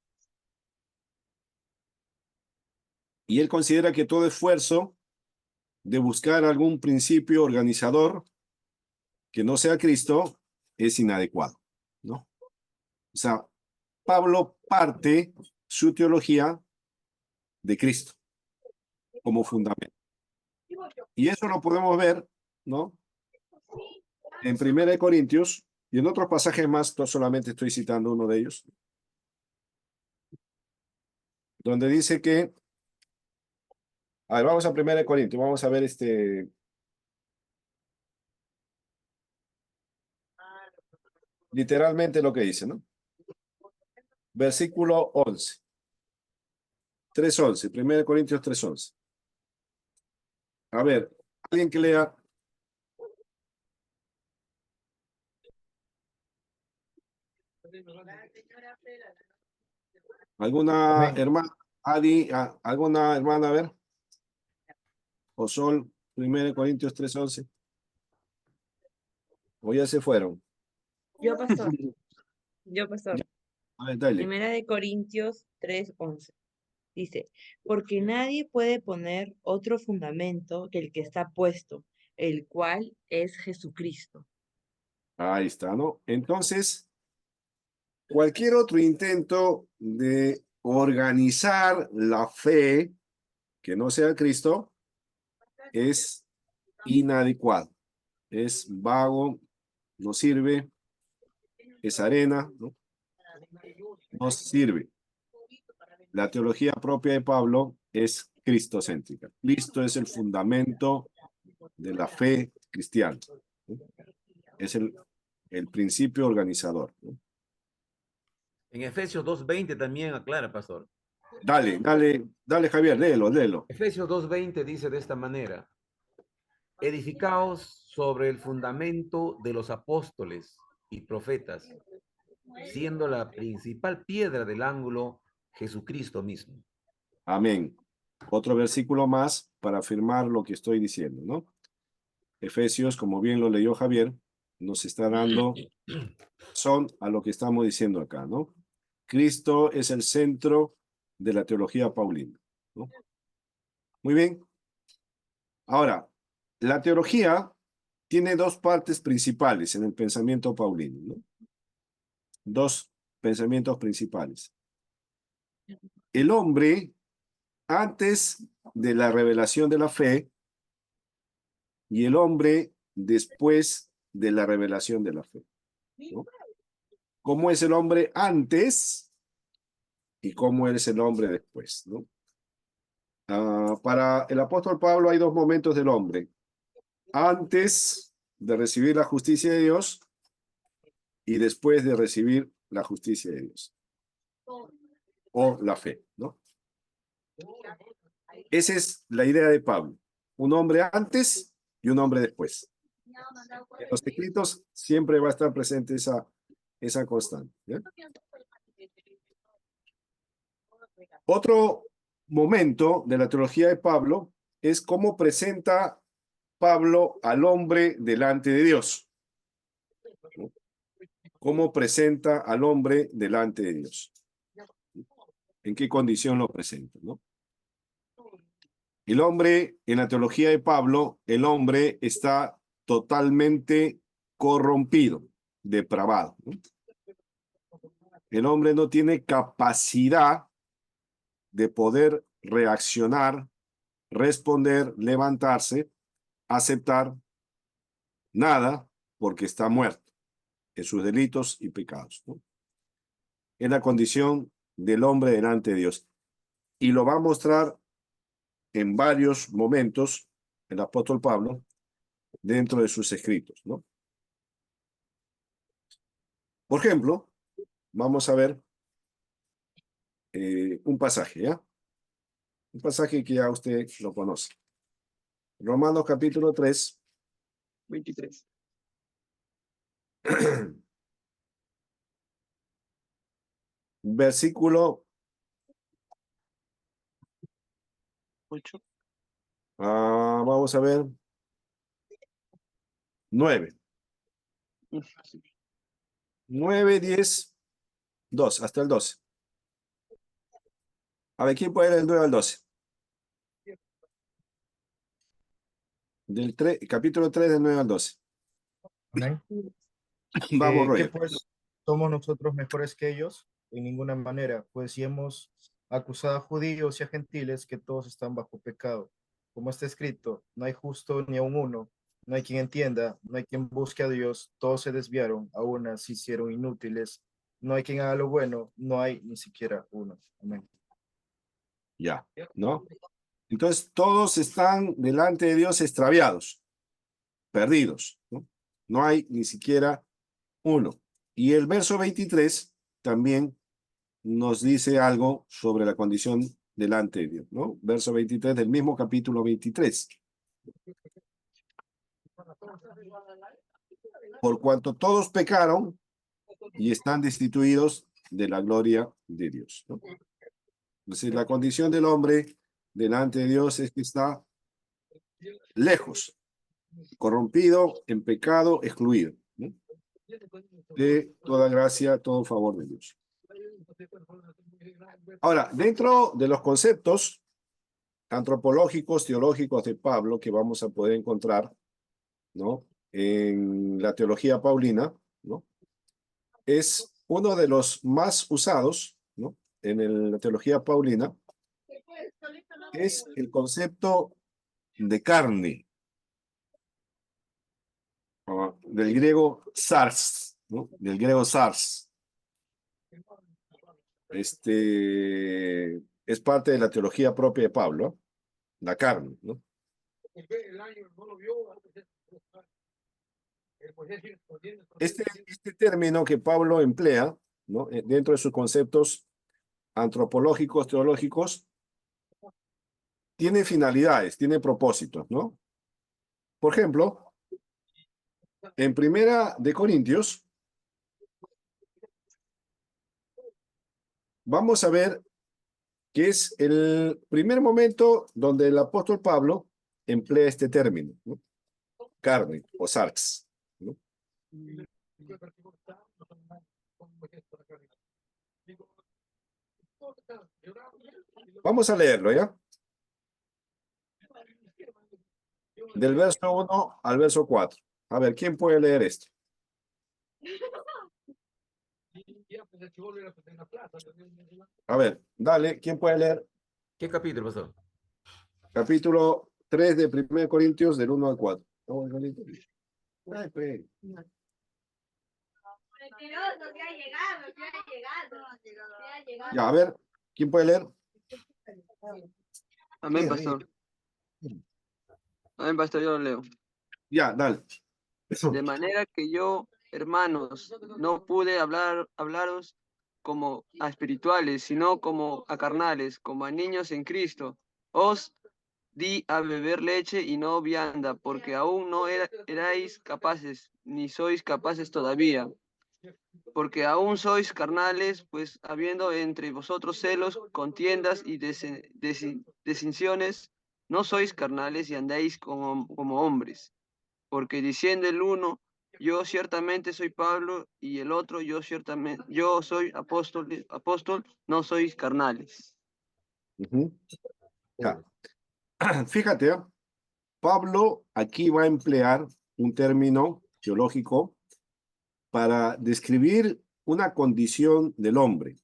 Y él considera que todo esfuerzo de buscar algún principio organizador que no sea Cristo es inadecuado, ¿no? O sea, Pablo parte su teología de Cristo como fundamento. Y eso lo podemos ver, ¿no? En 1 Corintios y en otros pasajes más, solamente estoy citando uno de ellos, donde dice que, a ver, vamos a 1 Corintios, vamos a ver literalmente lo que dice, ¿no? Versículo 11. 3:11, 1 Corintios 3:11. A ver, alguien que lea. ¿Alguna Amén. hermana? Adi, ¿alguna hermana? A ver. O Sol, 1 Corintios 3:11. O ya se fueron. Yo, pastor. Yo, pastor. A ver, dale. Primera de Corintios 3:11. Dice, porque nadie puede poner otro fundamento que el que está puesto, el cual es Jesucristo. Ahí está, ¿no? Entonces, cualquier otro intento de organizar la fe que no sea Cristo es inadecuado, es vago, no sirve, es arena, ¿no? No sirve. La teología propia de Pablo es cristocéntrica. Cristo es el fundamento de la fe cristiana, ¿no? Es el principio organizador, ¿no? En Efesios 2:20 también aclara, pastor. Dale, Javier, léelo. Efesios 2:20 dice de esta manera: edificaos sobre el fundamento de los apóstoles y profetas, siendo la principal piedra del ángulo Jesucristo mismo. Amén. Otro versículo más para afirmar lo que estoy diciendo, ¿no? Efesios, como bien lo leyó Javier, nos está dando son a lo que estamos diciendo acá, ¿no? Cristo es el centro de la teología paulina, ¿no? Muy bien. Ahora, la teología tiene dos partes principales en el pensamiento paulino, ¿no? Dos pensamientos principales. El hombre, antes de la revelación de la fe, y el hombre después de la revelación de la fe, ¿no? ¿Cómo es el hombre antes y cómo es el hombre después, ¿no? Para el apóstol Pablo hay dos momentos del hombre: antes de recibir la justicia de Dios y después de recibir la justicia de Dios, o la fe, ¿no? Esa es la idea de Pablo: un hombre antes y un hombre después. En los escritos siempre va a estar presente esa constante, ¿ya? Otro momento de la teología de Pablo es cómo presenta Pablo al hombre delante de Dios, ¿no? ¿Cómo presenta al hombre delante de Dios? ¿En qué condición lo presenta, ¿no? El hombre, en la teología de Pablo, el hombre está totalmente corrompido, depravado, ¿no? El hombre no tiene capacidad de poder reaccionar, responder, levantarse, aceptar nada, porque está muerto en sus delitos y pecados, ¿no? Es la condición del hombre delante de Dios. Y lo va a mostrar en varios momentos el apóstol Pablo dentro de sus escritos, ¿no? Por ejemplo, vamos a ver un pasaje, ¿ya? Un pasaje que ya usted lo conoce. Romanos capítulo 3. 23. Versículo 8. vamos a ver, 9. 9, 10, 2, hasta el 12. A ver, ¿quién puede leer el 9 al 12? Del 3, capítulo 3, del 9 al 12. Amén. Vamos, ¿Qué Roger. pues somos nosotros mejores que ellos? En ninguna manera, pues si hemos acusado a judíos y a gentiles que todos están bajo pecado. Como está escrito, no hay justo ni aun uno, no hay quien entienda, no hay quien busque a Dios, todos se desviaron, a unas se hicieron inútiles, no hay quien haga lo bueno, no hay ni siquiera uno. Amén. Ya, ¿no? Entonces, todos están delante de Dios extraviados, perdidos, ¿no? No hay ni siquiera uno. Y el verso 23 también nos dice algo sobre la condición delante de Dios, ¿no? Verso 23 del mismo capítulo 23. Por cuanto todos pecaron y están destituidos de la gloria de Dios, ¿no? Entonces, la condición del hombre delante de Dios es que está lejos, corrompido, en pecado, excluido, ¿no? De toda gracia, todo favor de Dios. Ahora, dentro de los conceptos antropológicos, teológicos de Pablo que vamos a poder encontrar, ¿no? En la teología paulina, ¿no? Es uno de los más usados, ¿no? En la teología paulina, es el concepto de carne, del griego sars, ¿no? Del griego sars. Es parte de la teología propia de Pablo, la carne, ¿no? Este término que Pablo emplea, ¿no? Dentro de sus conceptos antropológicos, teológicos, tiene finalidades, tiene propósitos, ¿no? Por ejemplo, en Primera de Corintios, vamos a ver que es el primer momento donde el apóstol Pablo emplea este término, ¿no? Carne o sarx, ¿no? Vamos a leerlo, ¿ya? Del verso 1 al verso 4. A ver, ¿quién puede leer esto? A ver, dale, ¿quién puede leer? ¿Qué capítulo, pastor? Capítulo 3 de 1 Corintios, del 1 al 4. Ay, pues. Ya, a ver, ¿quién puede leer? Amén, pastor. Amén, pastor, yo lo leo. Ya, dale. De manera que yo, hermanos, no pude hablaros como a espirituales, sino como a carnales, como a niños en Cristo. Os di a beber leche y no vianda, porque aún no erais capaces, ni sois capaces todavía, porque aún sois carnales, pues habiendo entre vosotros celos, contiendas y disensiones, no sois carnales y andáis como hombres. Porque diciendo el uno, yo ciertamente soy Pablo, y el otro, yo soy apóstol, no sois carnales. Ya. Fíjate, ¿eh? Pablo aquí va a emplear un término teológico para describir una condición del hombre.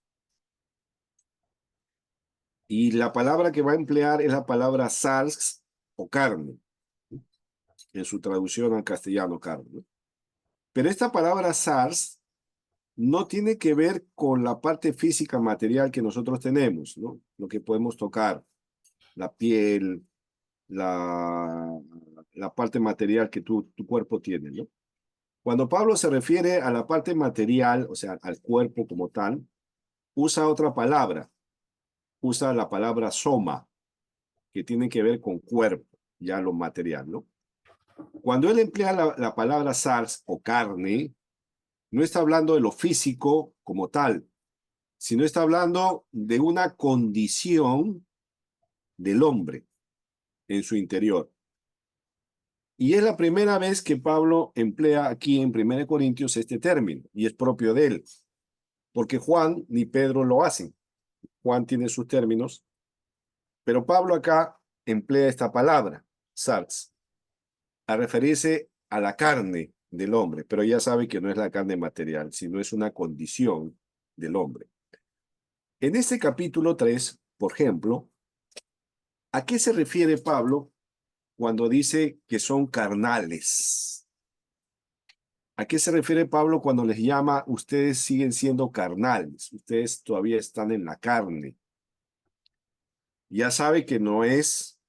Y la palabra que va a emplear es la palabra sarx o carne, en su traducción al castellano, carne. Pero esta palabra sars no tiene que ver con la parte física material que nosotros tenemos, ¿no? Lo que podemos tocar, la piel, la parte material que tu cuerpo tiene, ¿no? Cuando Pablo se refiere a la parte material, o sea, al cuerpo como tal, usa otra palabra. Usa la palabra soma, que tiene que ver con cuerpo, ya lo material, ¿no? Cuando él emplea la palabra sarx o carne, no está hablando de lo físico como tal, sino está hablando de una condición del hombre en su interior. Y es la primera vez que Pablo emplea aquí en 1 Corintios este término, y es propio de él, porque Juan ni Pedro lo hacen. Juan tiene sus términos, pero Pablo acá emplea esta palabra, sarx, a referirse a la carne del hombre, pero ya sabe que no es la carne material, sino es una condición del hombre. En este capítulo 3, por ejemplo, ¿a qué se refiere Pablo cuando dice que son carnales? ¿A qué se refiere Pablo cuando les llama, ustedes siguen siendo carnales, ustedes todavía están en la carne? Ya sabe que no es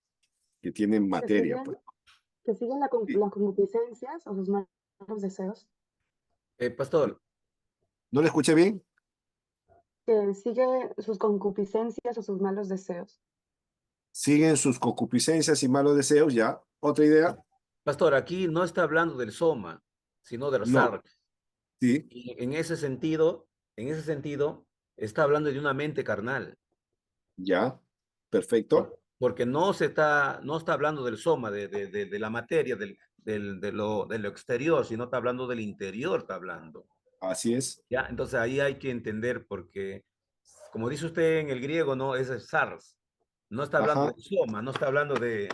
que tienen Que materia, siguen, pues. que siguen Sí. las concupiscencias o sus malos deseos. Pastor, ¿No le escuché bien? Que sigue sus concupiscencias o sus malos deseos. Siguen sus concupiscencias y malos deseos, ya. ¿Otra idea? pastor, aquí no está hablando del soma, sino de los No. sarx. Sí, Y en ese sentido, está hablando de una mente carnal. ya. Perfecto. Porque no está hablando del soma, de la materia, de lo exterior, sino está hablando del interior, está hablando. Así es. ¿Ya? Entonces ahí hay que entender porque, como dice usted en el griego, no es el SARS. No está hablando Ajá. del soma, no está hablando de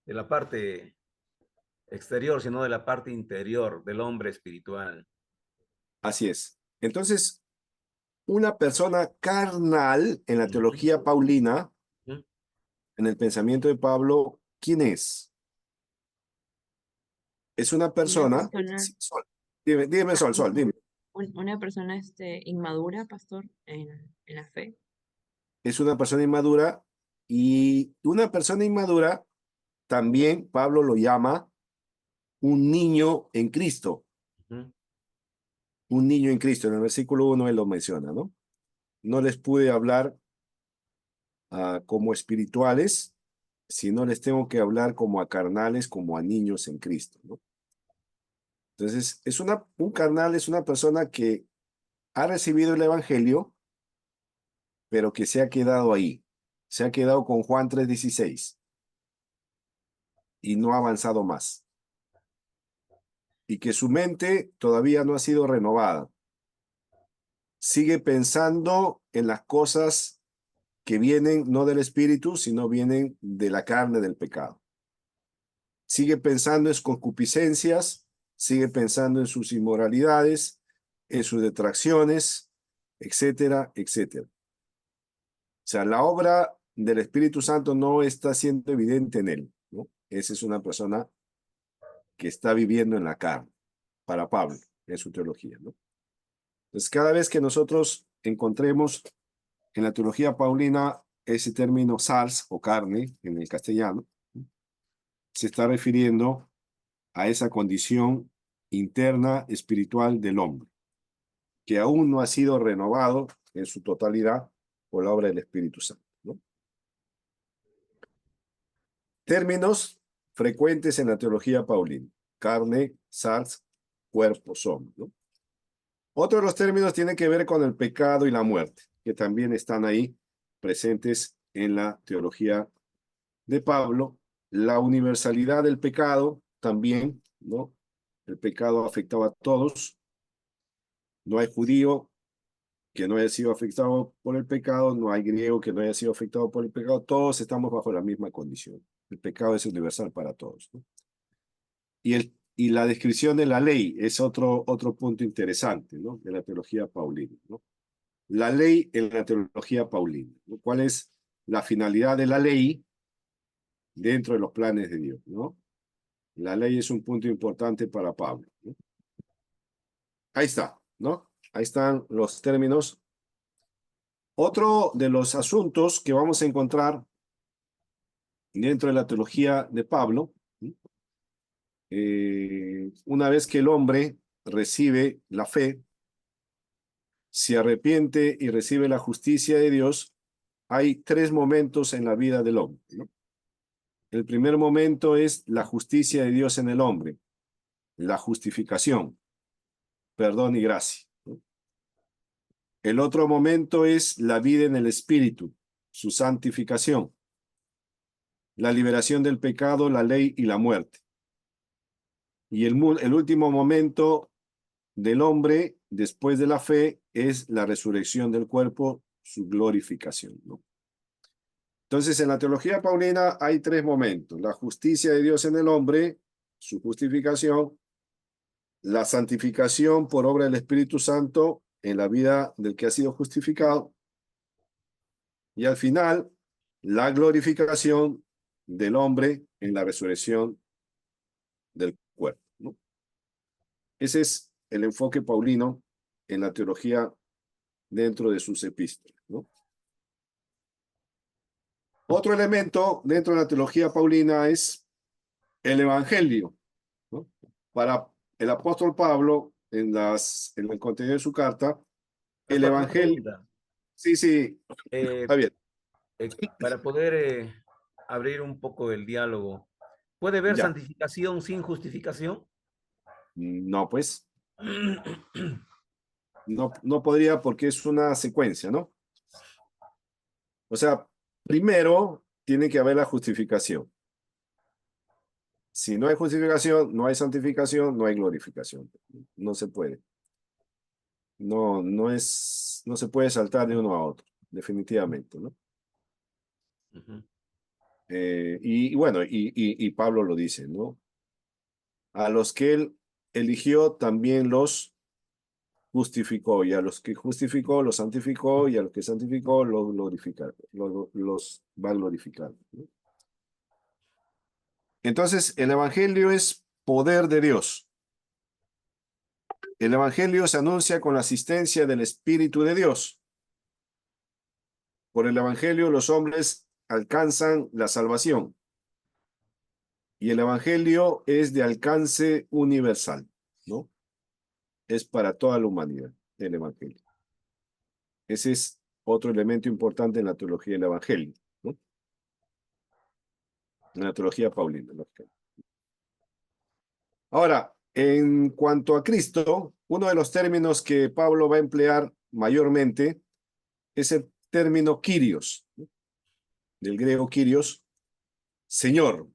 la parte exterior, sino de la parte interior del hombre espiritual. Así es. Entonces, una persona carnal en la teología paulina, Ujú. en el pensamiento de Pablo, ¿quién es? Es una Una persona. persona, Sí, Sol. Dime, Sol, dime. una persona inmadura, pastor, en la fe. Es una persona inmadura y una persona inmadura también Pablo lo llama un niño en Cristo. Ujú. Un niño en Cristo. En el versículo 1 él lo menciona, ¿no? No les pude hablar como espirituales, sino les tengo que hablar como a carnales, como a niños en Cristo, ¿no? Entonces, un carnal es una persona que ha recibido el evangelio, pero que se ha quedado ahí. Se ha quedado con Juan 3:16 y no ha avanzado más. Y que su mente todavía no ha sido renovada. Sigue pensando en las cosas que vienen no del espíritu, sino vienen de la carne del pecado. Sigue pensando en sus concupiscencias, sigue pensando en sus inmoralidades, en sus detracciones, etcétera, etcétera. O sea, la obra del Espíritu Santo no está siendo evidente en él, ¿no? Esa es una persona que está viviendo en la carne, para Pablo, en su teología, ¿no? Entonces, cada vez que nosotros encontremos en la teología paulina ese término sars o carne en el castellano, se está refiriendo a esa condición interna espiritual del hombre, que aún no ha sido renovado en su totalidad por la obra del Espíritu Santo, ¿no? Términos frecuentes en la teología paulina: carne, sars, cuerpo, somos, ¿no? Otro de los términos tiene que ver con el pecado y la muerte, que también están ahí presentes en la teología de Pablo. La universalidad del pecado también, ¿no? El pecado afectaba a todos. No hay judío que no haya sido afectado por el pecado, no hay griego que no haya sido afectado por el pecado. Todos estamos bajo la misma condición. El pecado es universal para todos, ¿no? Y la descripción de la ley es otro punto interesante, ¿no? De la teología paulina, ¿no? La ley en la teología paulina, ¿no? ¿Cuál es la finalidad de la ley dentro de los planes de Dios, ¿no? La ley es un punto importante para Pablo, ¿no? Ahí está, ¿no? Ahí están los términos. Otro de los asuntos que vamos a encontrar dentro de la teología de Pablo, ¿sí?, una vez que el hombre recibe la fe, se arrepiente y recibe la justicia de Dios, hay tres momentos en la vida del hombre, ¿no? El primer momento es la justicia de Dios en el hombre, la justificación, perdón y gracia, ¿no? El otro momento es la vida en el Espíritu, su santificación, la liberación del pecado, la ley y la muerte. Y el último momento del hombre después de la fe es la resurrección del cuerpo, su glorificación, ¿no? Entonces, en la teología paulina hay tres momentos: la justicia de Dios en el hombre, su justificación, la santificación por obra del Espíritu Santo en la vida del que ha sido justificado, y al final, la glorificación del hombre en la resurrección del cuerpo, ¿no? Ese es el enfoque paulino en la teología dentro de sus epístolas, ¿no? Otro elemento dentro de la teología paulina es el evangelio, ¿no? Para el apóstol Pablo, en el contenido de su carta, el Pastor, una evangelio. pregunta. Sí, Eh, Javier. para poder abrir un poco el diálogo, ¿puede haber Ya. santificación sin justificación? No, pues, no podría, porque es una secuencia, ¿no? O sea, primero tiene que haber la justificación. Si no hay justificación, no hay santificación, no hay glorificación. No se puede. No se puede saltar de uno a otro, definitivamente, ¿no? Ujú. Y bueno, y Pablo lo dice, ¿no? A los que él eligió también los justificó, y a los que justificó los santificó, y a los que santificó los glorificó, los va a glorificar, ¿no? Entonces, el evangelio es poder de Dios. El evangelio se anuncia con la asistencia del Espíritu de Dios. Por el evangelio los hombres alcanzan la salvación. Y el evangelio es de alcance universal, ¿no? Es para toda la humanidad, el evangelio. Ese es otro elemento importante en la teología del evangelio, ¿no? En la teología paulina, ¿no? Ahora, en cuanto a Cristo, uno de los términos que Pablo va a emplear mayormente es el término Kyrios, ¿no? Del griego Kyrios, Señor,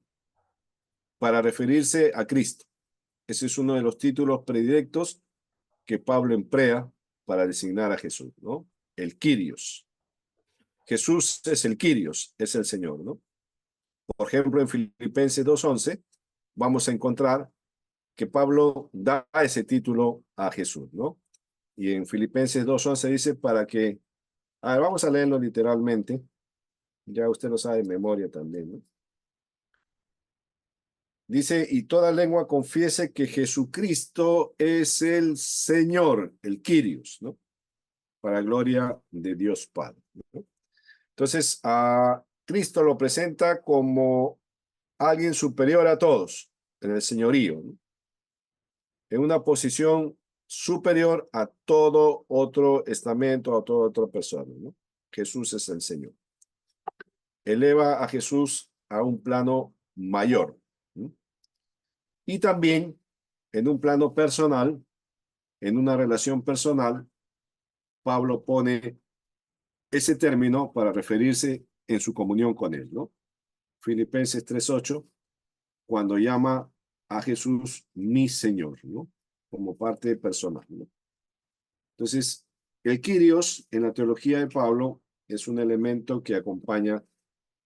para referirse a Cristo. Ese es uno de los títulos predilectos que Pablo emplea para designar a Jesús, ¿no? El Kyrios. Jesús es el Kyrios, es el Señor, ¿no? Por ejemplo, en Filipenses 2:11 vamos a encontrar que Pablo da ese título a Jesús, ¿no? Y en Filipenses 2:11 dice para que, a ver, vamos a leerlo literalmente, ya usted lo sabe de memoria también, ¿no? Dice, y toda lengua confiese que Jesucristo es el Señor, el Kyrios, ¿no? Para gloria de Dios Padre, ¿no? Entonces, a Cristo lo presenta como alguien superior a todos, en el señorío, ¿no? En una posición superior a todo otro estamento, a toda otra persona, ¿no? Jesús es el Señor. Eleva a Jesús a un plano mayor, ¿no? Y también en un plano personal, en una relación personal, Pablo pone ese término para referirse en su comunión con él, ¿no? Filipenses 3:8, cuando llama a Jesús mi Señor, ¿no? Como parte personal, ¿no? Entonces, el Kyrios en la teología de Pablo es un elemento que acompaña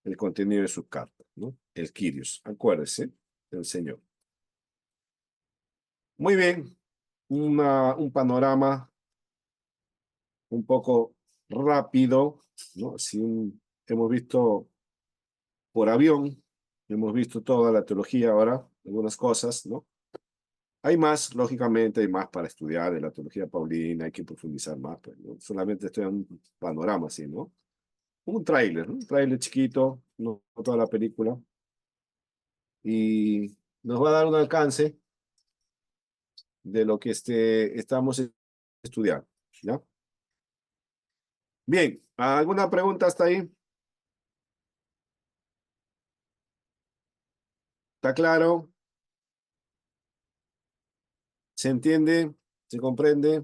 el contenido de su carta, ¿no? El Kyrios, acuérdese, el Señor. Muy bien, un panorama un poco rápido, ¿no? Hemos visto por avión, hemos visto toda la teología ahora, algunas cosas, ¿no? Hay más, lógicamente, hay más para estudiar de la teología paulina, hay que profundizar más, pues, ¿no? Solamente estoy en un panorama así, ¿no? Un tráiler, ¿no? Un tráiler chiquito, no toda la película. Y nos va a dar un alcance de lo que estamos estudiando, ¿ya? Bien, ¿alguna pregunta hasta ahí? ¿Está claro? ¿Se entiende? ¿Se comprende?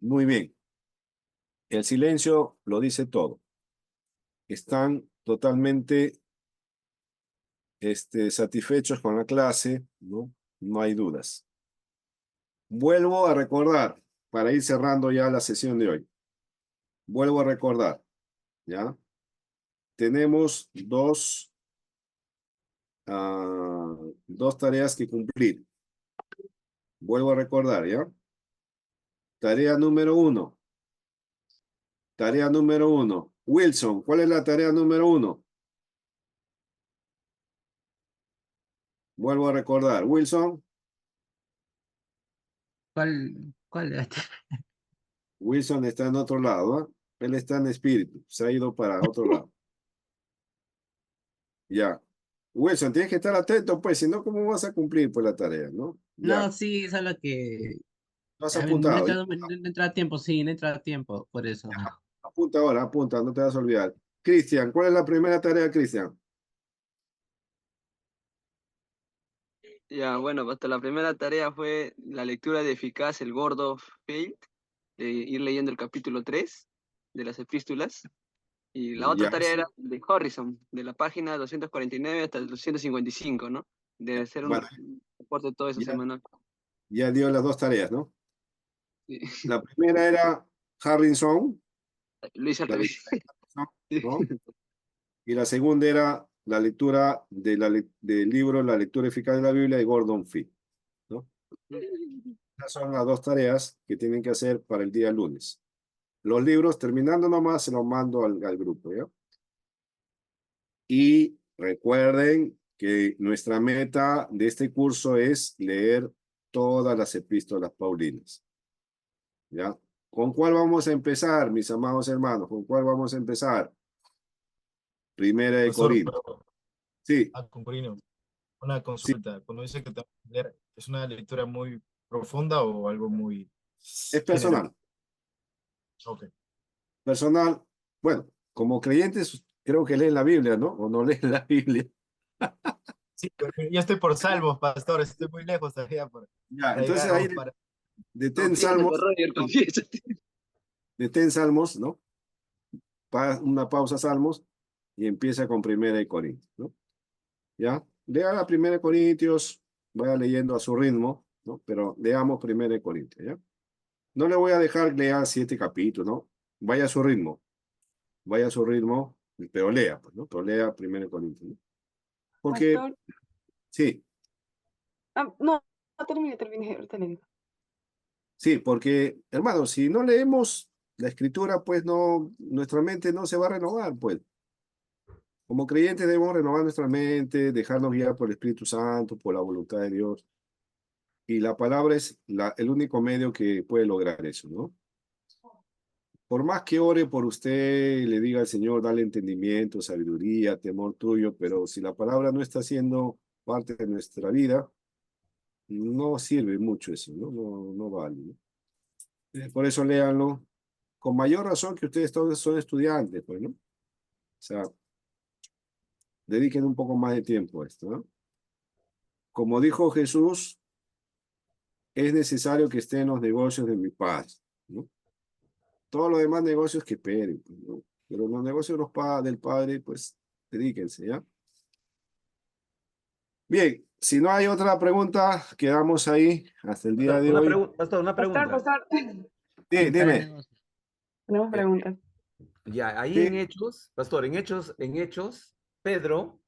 Muy bien. El silencio lo dice todo. Están totalmente satisfechos con la clase, ¿no? No hay dudas. Vuelvo a recordar, para ir cerrando ya la sesión de hoy. Vuelvo a recordar, ¿ya? Tenemos dos tareas que cumplir. Vuelvo a recordar, ¿ya? Tarea número 1. Tarea número 1. Wilson, ¿cuál es la tarea número 1? Vuelvo a recordar. Wilson. ¿Cuál? Wilson está en otro lado, ¿ah? Él está en espíritu. Se ha ido para otro lado. Ya. Wilson, tienes que estar atento, pues, si no, ¿cómo vas a cumplir pues la tarea, no? Ya. No, sí, solo que ¿Lo has a ver, no apuntado? Ya. entra a tiempo, sí, no entra a tiempo, por eso. Apunta ahora, apunta, no te vas a olvidar. Cristian, ¿cuál es la primera tarea, Cristian? Ya, bueno, hasta la primera tarea fue la lectura de Eficaz, el Gordo Fate, de ir leyendo el capítulo 3 de las epístolas. Y la otra Ya, tarea era de Harrison, de la página 249 hasta el 255, ¿no? De hacer bueno, un reporte de todo eso ya, semanal. ya dio las dos tareas, ¿no? Sí. La primera era Harrison, Lo hice al la revés. lectura, ¿no? Y la segunda era la lectura del libro La lectura eficaz de la Biblia de Gordon Fee, ¿no? Esas son las dos tareas que tienen que hacer para el día lunes. Los libros, terminando nomás, se los mando al grupo, ¿ya? Y recuerden que nuestra meta de este curso es leer todas las epístolas paulinas, ¿ya? ¿Con cuál vamos a empezar, mis amados hermanos? ¿Con cuál vamos a empezar? Primera de Pastor, Corintios. Sí, Corino, una sí, consulta. Cuando dice que tengo que leer, ¿es una lectura muy profunda o algo muy es general? personal. Ok. Personal, bueno, como creyentes creo que leen la Biblia, ¿no? O no leen la Biblia. Sí, pero yo estoy por Salmos, pastor, estoy muy lejos todavía Ya, para entonces llegar ahí para... detén Confiésate, Salmos, Roger, confiésate. detén Salmos, ¿no? Una pausa Salmos y empieza con Primera de Corintios, ¿no? ¿Ya? Lea la Primera de Corintios, vaya leyendo a su ritmo, ¿no? Pero leamos Primera de Corintios, ¿ya? No le voy a dejar leer 7 capítulos, ¿no? Vaya a su ritmo, pero lea, pues, ¿no? Pero lea Primera de Corintios, ¿no? Porque, Pastor, sí, no, no termine, ahorita le digo. sí, porque, hermano, si no leemos la escritura, pues no, nuestra mente no se va a renovar, pues. Como creyentes debemos renovar nuestra mente, dejarnos guiar por el Espíritu Santo, por la voluntad de Dios. Y la palabra es el único medio que puede lograr eso, ¿no? Por más que ore por usted y le diga al Señor, dale entendimiento, sabiduría, temor tuyo, pero si la palabra no está siendo parte de nuestra vida, no sirve mucho eso, ¿no? No vale, ¿no? Por eso léanlo, con mayor razón que ustedes todos son estudiantes, pues, ¿no? O sea, dediquen un poco más de tiempo a esto, ¿no? Como dijo Jesús, es necesario que estén los negocios de mi Padre, ¿no? Todos los demás negocios que esperen, pues, ¿no? Pero los negocios del Padre, pues, dedíquense, ¿ya? Bien, si no hay otra pregunta, quedamos ahí hasta el día Pastor, de hoy. Pastor, una pregunta. Pastor, Sí, dime. tenemos Eh, preguntas. Ya, ahí Sí, en Hechos, Pastor, en Hechos, Pedro,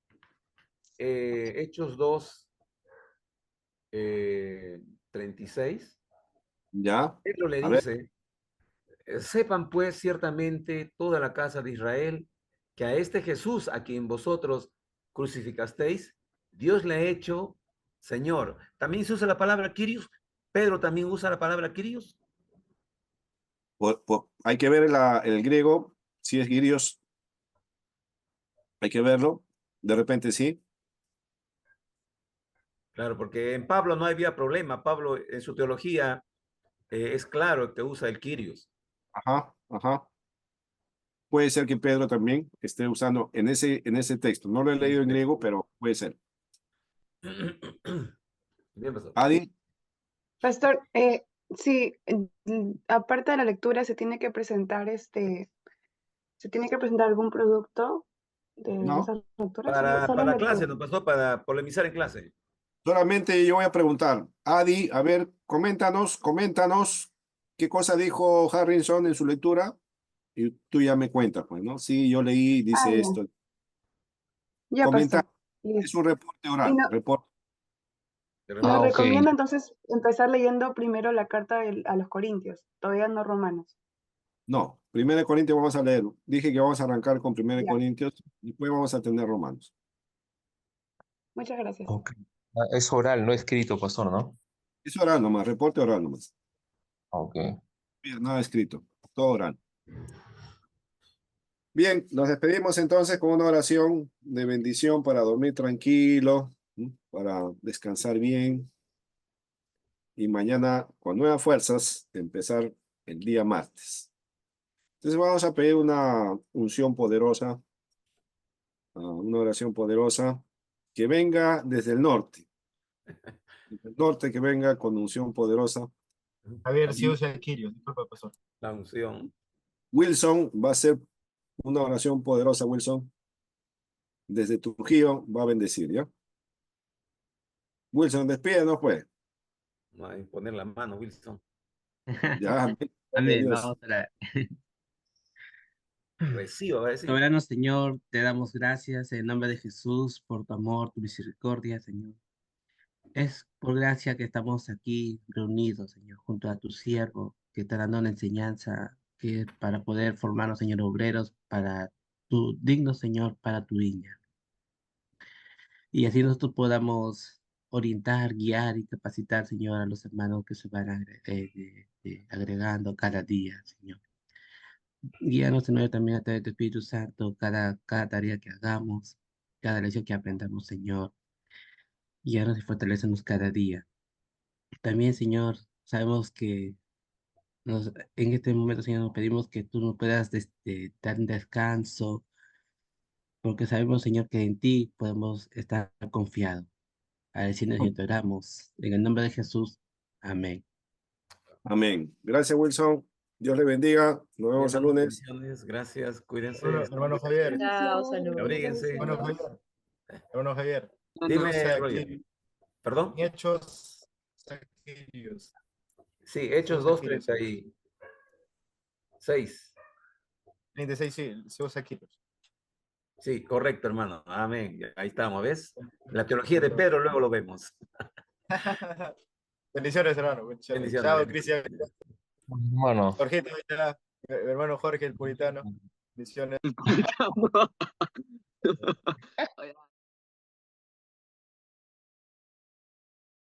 Hechos 2, 36, ya. Pedro le A ver, dice, sepan pues ciertamente toda la casa de Israel que a este Jesús a quien vosotros crucificasteis, Dios le ha hecho Señor. También se usa la palabra Kyrios. Pedro también usa la palabra Kyrios. hay que ver el griego, si es girios, hay que verlo. De repente sí. Claro, porque en Pablo no había problema. Pablo en su teología es claro que usa el Kyrios. Ajá, ajá. Puede ser que Pedro también esté usando en ese texto. No lo he leído en griego, pero puede ser. Bien, pastor. Adi, Pastor, sí, aparte de la lectura, se tiene que presentar algún producto de no. esas lecturas, Para solo la clase, lectura. nos pasó para polemizar en clase. Solamente yo voy a preguntar. Adi, a ver, coméntanos qué cosa dijo Harrison en su lectura. Y tú ya me cuentas, pues, ¿no? Sí, yo leí, Ah, dice ya, esto. ya, Comenta, pastor. es Listo. un reporte Y oral, reporte. nos Ok. recomienda entonces empezar leyendo primero la carta a los Corintios, todavía no Romanos. No, 1 Corintios vamos a leer. Dije que vamos a arrancar con 1 Ya, Corintios, después vamos a tener Romanos. muchas gracias. Ok. Es oral, no escrito, pastor, ¿no? Es oral nomás, reporte oral nomás. Ok. Bien, nada escrito, todo oral. Bien, nos despedimos entonces con una oración de bendición para dormir tranquilo, ¿m? Para descansar bien y mañana con nuevas fuerzas empezar el día martes. Entonces vamos a pedir una unción poderosa, una oración poderosa que venga desde el norte. Desde el norte que venga con unción poderosa. Javier, sí usa el Kyrios, disculpa, pastor. La unción. Wilson va a hacer una oración poderosa, Wilson. Desde Trujillo va a bendecir, ¿ya? Wilson, despídenos, pues. No hay poner la mano, Wilson. Ya, Amén. Dios. Vamos a orar. Reciba, va a decir. Soberano Señor, te damos gracias en nombre de Jesús por tu amor, tu misericordia, Señor. Es por gracia que estamos aquí reunidos, Señor, junto a tu siervo, que te dando una enseñanza que para poder formarnos, Señor, obreros para tu digno, Señor, para tu viña. Y así nosotros podamos orientar, guiar y capacitar, Señor, a los hermanos que se van agregando cada día, Señor. Guíanos, Señor, también a través del Espíritu Santo, cada tarea que hagamos, cada lección que aprendamos, Señor. Guíanos y fortalecenos cada día. También, Señor, sabemos que en este momento, Señor, nos pedimos que tú nos puedas dar un descanso, porque sabemos, Señor, que en ti podemos estar confiados. A decirnos y te oramos. En el nombre de Jesús. Amén. Amén. Gracias, Wilson. Dios le bendiga. Nos Bien, vemos el hermanos, lunes. bendiciones. Gracias. Cuídense. Hermano Javier, Chao, saludos. Abríguense. hermano Javier, hermano Javier. Dime, Usa Roger. Kyrios. ¿Perdón? En Hechos, usa Kyrios. Sí, Hechos Usa Kyrios. 2:36. 36, sí, se usa Kyrios. Sí, correcto, hermano. Amén. Ahí estamos, ¿ves? La teología de Pedro, luego lo vemos. Bendiciones, hermano. Bendiciones. Bendiciones. Chao, Cristian. Bueno. Jorgito, ya, mi hermano Jorge, el puritano. Bendiciones.